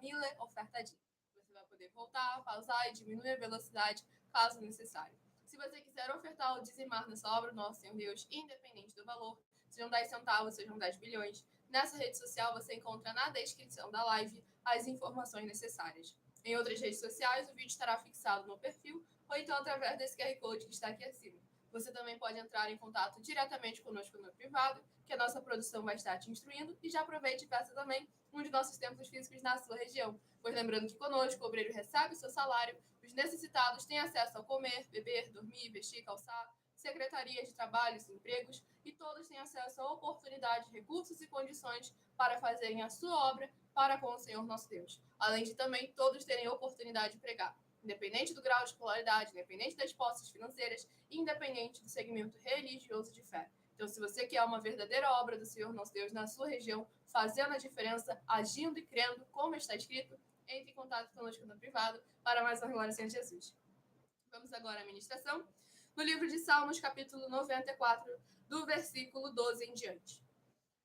@MillerOfertaDia. Você vai poder voltar, pausar e diminuir a velocidade caso necessário. Se você quiser ofertar ou dizimar nessa obra do nosso Senhor Deus, independente do valor, sejam 10 centavos, sejam 10 bilhões, nessa rede social você encontra na descrição da live as informações necessárias. Em outras redes sociais, o vídeo estará fixado no perfil ou então através desse QR Code que está aqui acima. Você também pode entrar em contato diretamente conosco no privado, que a nossa produção vai estar te instruindo, e já aproveite e peça também um de nossos templos físicos na sua região, pois lembrando que conosco o obreiro recebe o seu salário, os necessitados têm acesso ao comer, beber, dormir, vestir, calçar, secretarias de trabalhos e empregos, e todos têm acesso a oportunidades, recursos e condições para fazerem a sua obra para com o Senhor nosso Deus, além de também todos terem oportunidade de pregar, independente do grau de escolaridade, independente das posses financeiras, independente do segmento religioso de fé. Então, se você quer uma verdadeira obra do Senhor nosso Deus na sua região, fazendo a diferença, agindo e crendo, como está escrito, entre em contato conosco no privado para mais uma glória ao Senhor Jesus. Vamos agora à ministração. No livro de Salmos, capítulo 94, do versículo 12 em diante.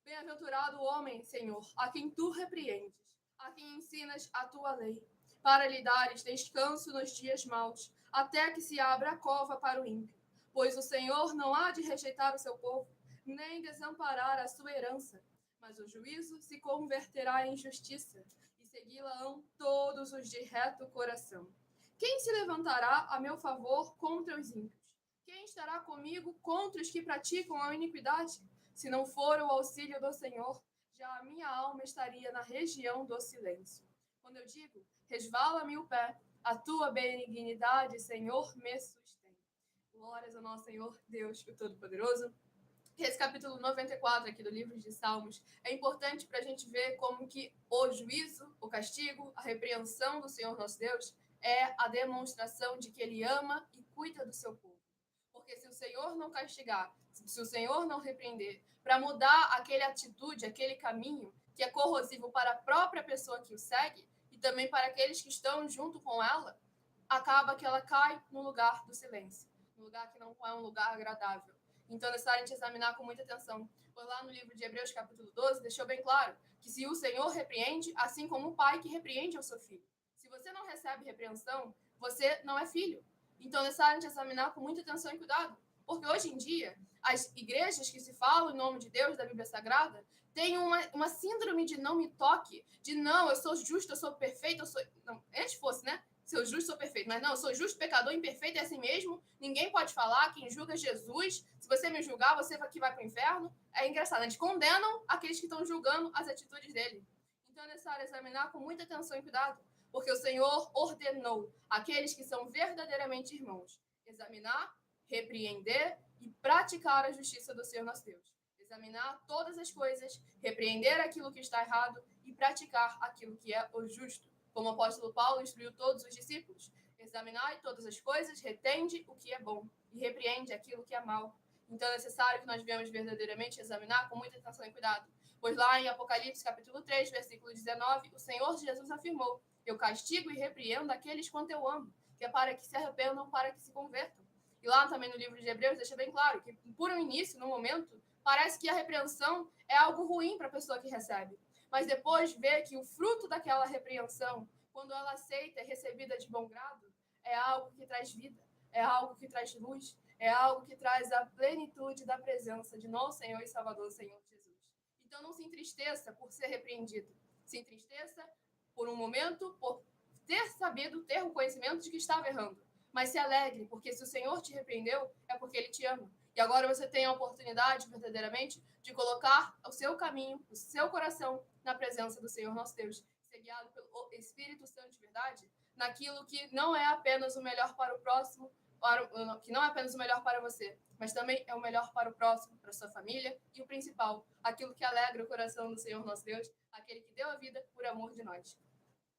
Bem-aventurado o homem, Senhor, a quem tu repreendes, a quem ensinas a tua lei, para lhe dares descanso nos dias maus, até que se abra a cova para o ímpio. Pois o Senhor não há de rejeitar o seu povo, nem desamparar a sua herança, mas o juízo se converterá em justiça, e segui-la-ão todos os de reto coração. Quem se levantará a meu favor contra os ímpios? Quem estará comigo contra os que praticam a iniquidade? Se não for o auxílio do Senhor, já a minha alma estaria na região do silêncio. Quando eu digo, resvala-me o pé, a tua benignidade, Senhor, me sustém. Glórias ao nosso Senhor, Deus, o Todo-Poderoso. Esse capítulo 94 aqui do livro de Salmos é importante para a gente ver como que o juízo, o castigo, a repreensão do Senhor nosso Deus é a demonstração de que Ele ama e cuida do seu povo. Porque se o Senhor não castigar, se o Senhor não repreender, para mudar aquela atitude, aquele caminho que é corrosivo para a própria pessoa que o segue e também para aqueles que estão junto com ela, acaba que ela cai no lugar do silêncio, no lugar que não é um lugar agradável. Então é necessário a gente examinar com muita atenção. Pois lá no livro de Hebreus, capítulo 12, deixou bem claro que se o Senhor repreende, assim como o pai que repreende ao seu filho. Se você não recebe repreensão, você não é filho. Então é necessário a gente examinar com muita atenção e cuidado. Porque hoje em dia, as igrejas que se falam em nome de Deus, da Bíblia Sagrada, têm uma síndrome de não me toque, de não, eu sou justo, eu sou perfeito, eu sou... Não, antes fosse, né? Sou justo, sou perfeito. Mas não, eu sou justo, pecador, imperfeito, é assim mesmo. Ninguém pode falar, quem julga é Jesus. Se você me julgar, você que vai para o inferno. É engraçado, eles condenam aqueles que estão julgando as atitudes dele. Então é necessário examinar com muita atenção e cuidado, porque o Senhor ordenou aqueles que são verdadeiramente irmãos examinar, repreender e praticar a justiça do Senhor nosso Deus. Examinar todas as coisas, repreender aquilo que está errado e praticar aquilo que é o justo. Como o apóstolo Paulo instruiu todos os discípulos, examinai todas as coisas, retende o que é bom e repreende aquilo que é mal. Então é necessário que nós venhamos verdadeiramente examinar com muita atenção e cuidado. Pois lá em Apocalipse, capítulo 3, versículo 19, o Senhor Jesus afirmou: eu castigo e repreendo aqueles quanto eu amo, que é para que se arrependam, para que se convertam. E lá também no livro de Hebreus deixa bem claro que, por um início, no momento, parece que a repreensão é algo ruim para a pessoa que recebe. Mas depois vê que o fruto daquela repreensão, quando ela aceita e é recebida de bom grado, é algo que traz vida, é algo que traz luz, é algo que traz a plenitude da presença de nosso Senhor e Salvador, Senhor Jesus. Então não se entristeça por ser repreendido. Se entristeça por um momento, por ter sabido, ter o conhecimento de que estava errando. Mas se alegre, porque se o Senhor te repreendeu, é porque Ele te ama. E agora você tem a oportunidade, verdadeiramente, de colocar o seu caminho, o seu coração na presença do Senhor nosso Deus. Ser guiado pelo Espírito Santo de verdade, naquilo que não é apenas o melhor para o próximo, que não é apenas o melhor para você, mas também é o melhor para o próximo, para a sua família e o principal, aquilo que alegra o coração do Senhor nosso Deus, aquele que deu a vida por amor de nós.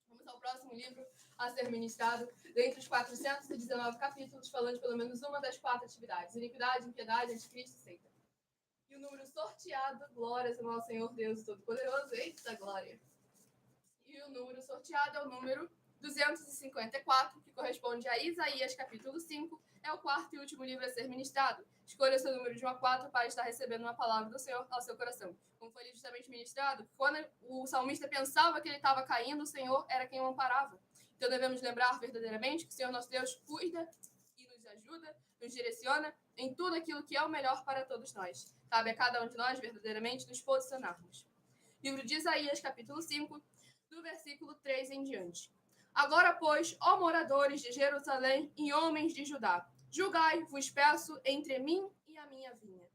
Vamos ao próximo livro a ser ministrado, dentre os 419 capítulos, falando de pelo menos uma das 4 atividades: iniquidade, impiedade, anticristo e seita. E o número sorteado, glórias ao nosso Senhor Deus Todo-Poderoso, eita glória! E o número sorteado é o número 254, que corresponde a Isaías, capítulo 5, é o 4º e último livro a ser ministrado. Escolha o seu número de 1 a 4 para estar recebendo uma palavra do Senhor ao seu coração. Como foi justamente ministrado, quando o salmista pensava que ele estava caindo, o Senhor era quem o amparava. Então devemos lembrar verdadeiramente que o Senhor nosso Deus cuida e nos ajuda, nos direciona em tudo aquilo que é o melhor para todos nós. Cabe a cada um de nós verdadeiramente nos posicionarmos. Livro de Isaías, capítulo 5, do versículo 3 em diante. Agora, pois, ó moradores de Jerusalém e homens de Judá, julgai, vos peço, entre mim e a minha vinha.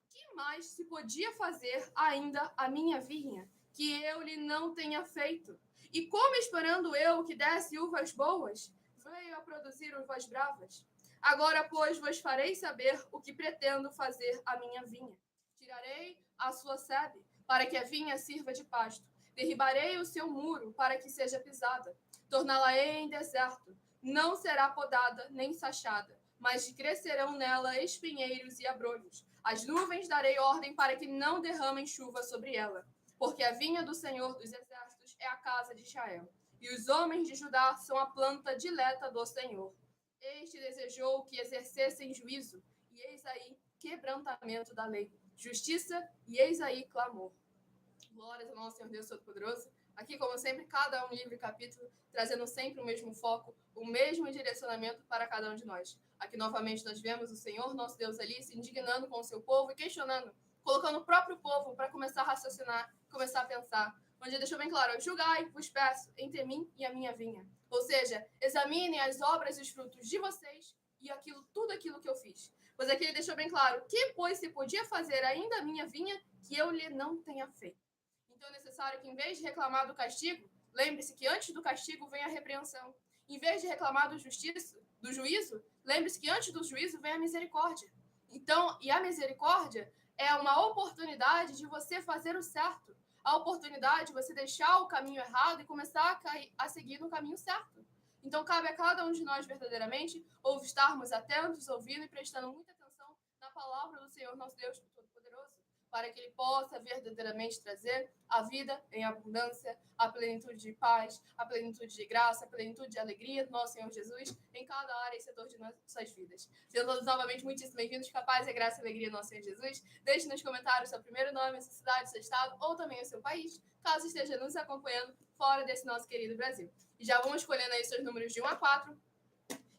Que mais se podia fazer ainda a minha vinha, que eu lhe não tenha feito? E como esperando eu que desse uvas boas, veio a produzir uvas bravas? Agora, pois, vos farei saber o que pretendo fazer à minha vinha. Tirarei a sua sebe, para que a vinha sirva de pasto. Derribarei o seu muro, para que seja pisada. Torná-la-ei em deserto. Não será podada nem sachada, mas crescerão nela espinheiros e abrolhos. As nuvens darei ordem para que não derramem chuva sobre ela. Porque a vinha do Senhor dos Exércitos é a casa de Israel. E os homens de Judá são a planta dileta do Senhor. Este desejou que exercessem juízo, e eis aí quebrantamento da lei. Justiça, e eis aí clamor. Glórias ao nosso Senhor Deus Todo-Poderoso. Aqui, como sempre, cada um livro e capítulo, trazendo sempre o mesmo foco, o mesmo direcionamento para cada um de nós. Aqui, novamente, nós vemos o Senhor, nosso Deus, ali, se indignando com o seu povo e questionando, colocando o próprio povo para começar a raciocinar, começar a pensar. Onde ele deixou bem claro: julgai, vos peço, entre mim e a minha vinha. Ou seja, examinem as obras e os frutos de vocês e tudo aquilo que eu fiz. Pois aqui ele deixou bem claro: que, pois, se podia fazer ainda a minha vinha, que eu lhe não tenha feito. Então é necessário que, em vez de reclamar do castigo, lembre-se que antes do castigo vem a repreensão. Em vez de reclamar do juízo, lembre-se que antes do juízo vem a misericórdia. Então, e a misericórdia é uma oportunidade de você fazer o certo. A oportunidade de você deixar o caminho errado e começar a seguir no caminho certo. Então, cabe a cada um de nós verdadeiramente estarmos atentos, ouvindo e prestando muita atenção na palavra do Senhor, nosso Deus Todo-Poderoso. para que Ele possa verdadeiramente trazer a vida em abundância, a plenitude de paz, a plenitude de graça, a plenitude de alegria do nosso Senhor Jesus em cada área e setor de nossas vidas. Sejam todos novamente muitíssimo bem-vindos, com a paz e a graça e a alegria do nosso Senhor Jesus. Deixe nos comentários seu primeiro nome, sua cidade, seu estado ou também o seu país, caso esteja nos acompanhando fora desse nosso querido Brasil. E já vamos escolhendo aí seus números de 1 a 4,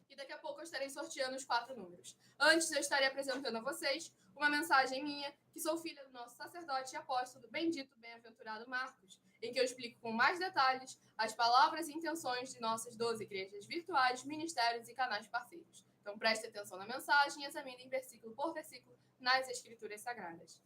e daqui a pouco eu estarei sorteando os 4 números. Antes, eu estarei apresentando a vocês uma mensagem minha, que sou filha do nosso sacerdote e apóstolo, bendito, bem-aventurado Marcos, em que eu explico com mais detalhes as palavras e intenções de nossas 12 igrejas virtuais, ministérios e canais parceiros. Então preste atenção na mensagem e examine versículo por versículo nas Escrituras Sagradas.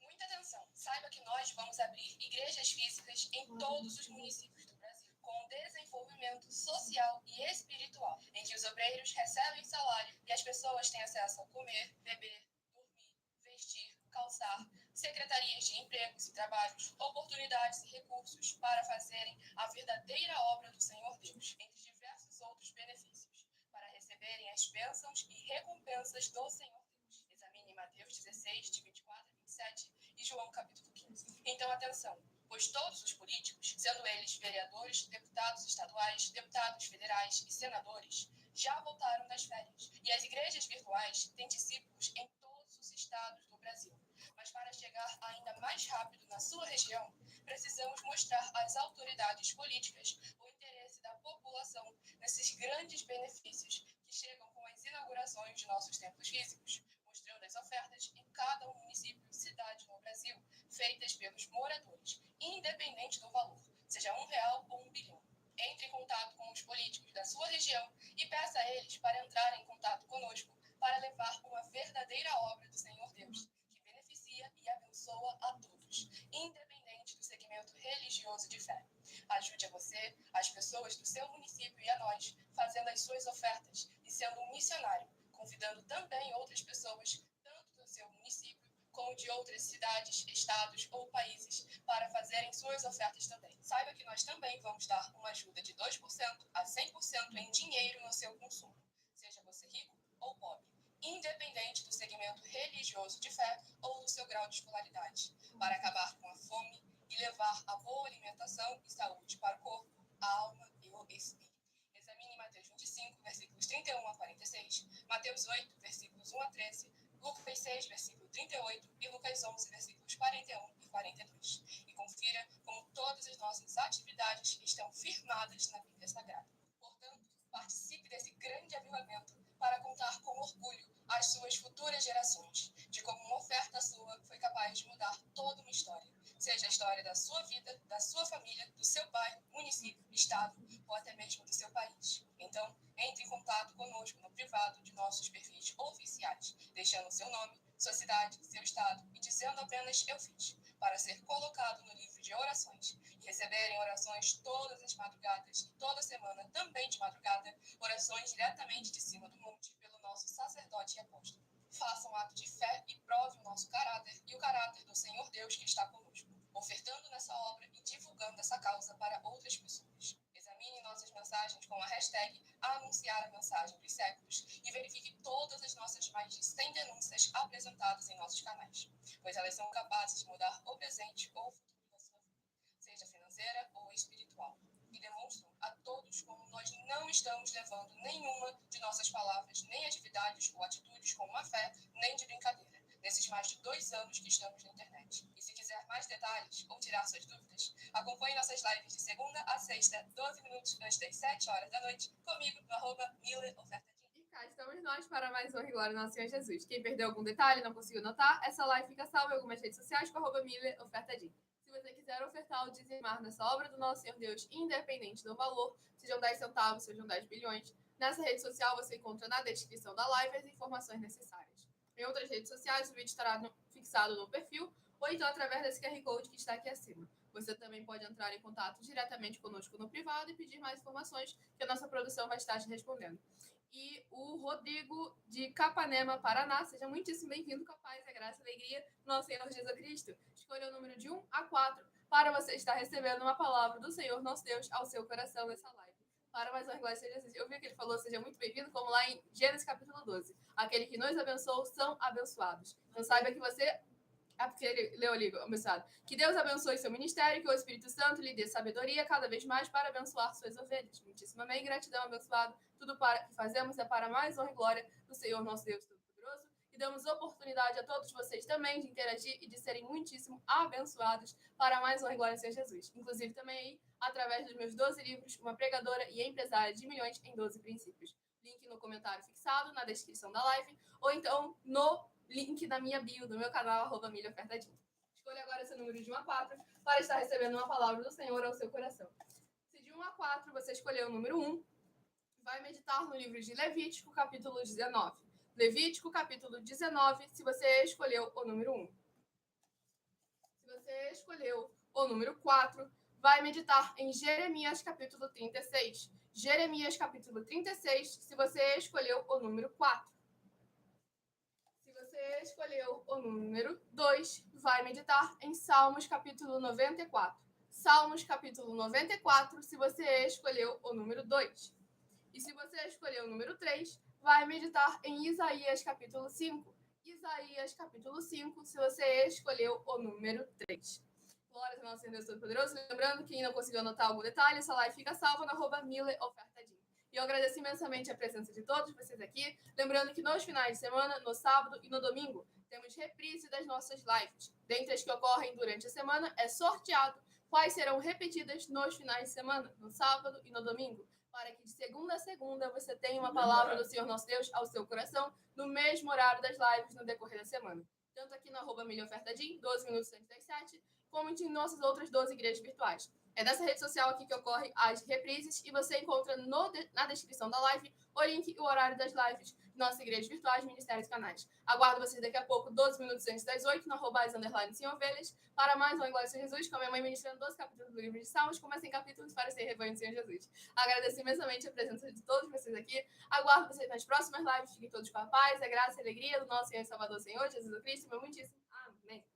Muita atenção! Saiba que nós vamos abrir igrejas físicas em todos os municípios do Brasil, com desenvolvimento social e espiritual, em que os obreiros recebem salário e as pessoas têm acesso a comer, beber, dormir, vestir, calçar, secretarias de empregos e trabalhos, oportunidades e recursos para fazerem a verdadeira obra do Senhor Deus, entre diversos outros benefícios, para receberem as bênçãos e recompensas do Senhor Deus. Examine Mateus 16, de 24 a 27 e João capítulo 15. Então, atenção! Pois todos os políticos, sendo eles vereadores, deputados estaduais, deputados federais e senadores, já voltaram das férias. E as igrejas virtuais têm discípulos em todos os estados do Brasil. Mas para chegar ainda mais rápido na sua região, precisamos mostrar às autoridades políticas o interesse da população nesses grandes benefícios que chegam com as inaugurações de nossos templos físicos, mostrando as ofertas em cada município e cidade no Brasil, feitas pelos moradores, independente do valor, seja R$1 ou 1 bilhão. Entre em contato com os políticos da sua região e peça a eles para entrarem em contato conosco para levar uma verdadeira obra do Senhor Deus, que beneficia e abençoa a todos, independente do segmento religioso de fé. Ajude a você, as pessoas do seu município e a nós, fazendo as suas ofertas e sendo um missionário, convidando também outras pessoas, tanto do seu município como de outras cidades, estados ou países, para fazerem suas ofertas também. Saiba que nós também vamos dar uma ajuda de 2% a 100% em dinheiro no seu consumo, seja você rico ou pobre, independente do segmento religioso de fé ou do seu grau de escolaridade, para acabar com a fome e levar a boa alimentação e saúde para o corpo, a alma e o espírito. Examine Mateus 25, versículos 31 a 46, Mateus 8, versículos 1 a 13, Lucas 6, versículo 38 e Lucas 11, versículos 41 e 42. E confira como todas as nossas atividades estão firmadas na Bíblia Sagrada. Portanto, participe desse grande avivamento para contar com orgulho às suas futuras gerações, de como uma oferta sua foi capaz de mudar toda uma história, seja a história da sua vida, da sua família, do seu bairro, município, estado ou até mesmo do seu país. Então, entre em contato conosco no privado de nossos perfis oficiais, deixando seu nome, sua cidade, seu estado e dizendo apenas "eu fiz", para ser colocado no livro de orações e receberem orações todas as madrugadas e toda semana, também de madrugada, orações diretamente de cima do monte pelo nosso sacerdote e apóstolo. Faça um ato de fé e prove o nosso caráter e o caráter do Senhor Deus que está conosco, ofertando nessa obra e divulgando essa causa para outras pessoas. Examine nossas mensagens com a hashtag anunciar a mensagem dos séculos e verifique todas as nossas mais de 100 denúncias apresentadas em nossos canais, pois elas são capazes de mudar o presente ou o futuro da sua vida, seja financeira ou espiritual, e demonstram a todos como nós não estamos levando nenhuma de nossas palavras, nem atividades ou atitudes com má fé, nem de brincadeira, nesses mais de 2 anos que estamos na internet. E se quiser mais detalhes ou tirar suas dúvidas, acompanhe nossas lives de segunda a sexta, 12 minutos antes das 7 horas da noite, comigo no @MillerOfertadinho. E cá estamos nós para mais honra e glória do nosso Senhor Jesus. Quem perdeu algum detalhe, não conseguiu notar, essa live fica salva em algumas redes sociais com @MillerOfertadinho. Se você quiser ofertar ou dizimar nessa obra do nosso Senhor Deus, independente do valor, sejam 10 centavos, sejam 10 bilhões, nessa rede social você encontra na descrição da live as informações necessárias. Em outras redes sociais, o vídeo estará fixado no perfil ou então através desse QR Code que está aqui acima. Você também pode entrar em contato diretamente conosco no privado e pedir mais informações que a nossa produção vai estar te respondendo. E o Rodrigo de Capanema, Paraná, seja muitíssimo bem-vindo com a paz, a graça e a alegria do nosso Senhor Jesus Cristo. Escolha o número de 1 a 4 para você estar recebendo uma palavra do Senhor nosso Deus ao seu coração nessa live. Para mais uma glória seja Jesus. Eu vi que ele falou, seja muito bem-vindo, como lá em Gênesis capítulo 12. Aquele que nos abençoou são abençoados. Então saiba que você Ah, porque ele leu ali, abençoado. Que Deus abençoe seu ministério, que o Espírito Santo lhe dê sabedoria cada vez mais para abençoar suas ovelhas. Muitíssimo amém. Gratidão, abençoado. Tudo que fazemos é para mais honra e glória do Senhor nosso Deus Todo-Poderoso. E damos oportunidade a todos vocês também de interagir e de serem muitíssimo abençoados para mais honra e glória do Senhor Jesus. Inclusive também aí, através dos meus 12 livros, Uma Pregadora e Empresária de Milhões em 12 Princípios. Link no comentário fixado, na descrição da live, ou então no link da minha bio, do meu canal, @milhaofertadinho. Escolha agora seu número de 1 a 4 para estar recebendo uma palavra do Senhor ao seu coração. Se de 1 a 4 você escolheu o número 1, vai meditar no livro de Levítico, capítulo 19. Levítico, capítulo 19, se você escolheu o número 1. Se você escolheu o número 4, vai meditar em Jeremias, capítulo 36. Jeremias, capítulo 36, se você escolheu o número 4. Se você escolheu o número 2, vai meditar em Salmos, capítulo 94. Salmos, capítulo 94, se você escolheu o número 2. E se você escolheu o número 3, vai meditar em Isaías, capítulo 5. Isaías, capítulo 5, se você escolheu o número 3. Glória ao nosso Senhor Deus Todo-Poderoso. Lembrando que quem não conseguiu anotar algum detalhe, essa live fica salva na @mileofertadinho. E eu agradeço imensamente a presença de todos vocês aqui. Lembrando que nos finais de semana, no sábado e no domingo, temos reprise das nossas lives. Dentre as que ocorrem durante a semana, é sorteado quais serão repetidas nos finais de semana, no sábado e no domingo, para que de segunda a segunda você tenha uma palavra do Senhor nosso Deus ao seu coração, no mesmo horário das lives no decorrer da semana. Tanto aqui no @milhaofertadinho, 12 minutos antes das 7, como em nossas outras 12 igrejas virtuais. É nessa rede social aqui que ocorrem as reprises e você encontra na descrição da live o link e o horário das lives de nossas igrejas virtuais, ministérios e canais. Aguardo vocês daqui a pouco, 12 minutos antes das 8, no @sem ovelhas, para mais uma Glória ao Senhor Jesus, com a minha mãe ministrando 12 capítulos do livro de Salmos, começa em capítulos para ser rebanho do Senhor Jesus. Agradeço imensamente a presença de todos vocês aqui. Aguardo vocês nas próximas lives. Fiquem todos com a paz, a graça e a alegria do nosso Senhor e Salvador Senhor Jesus Cristo. Meu muitíssimo amém.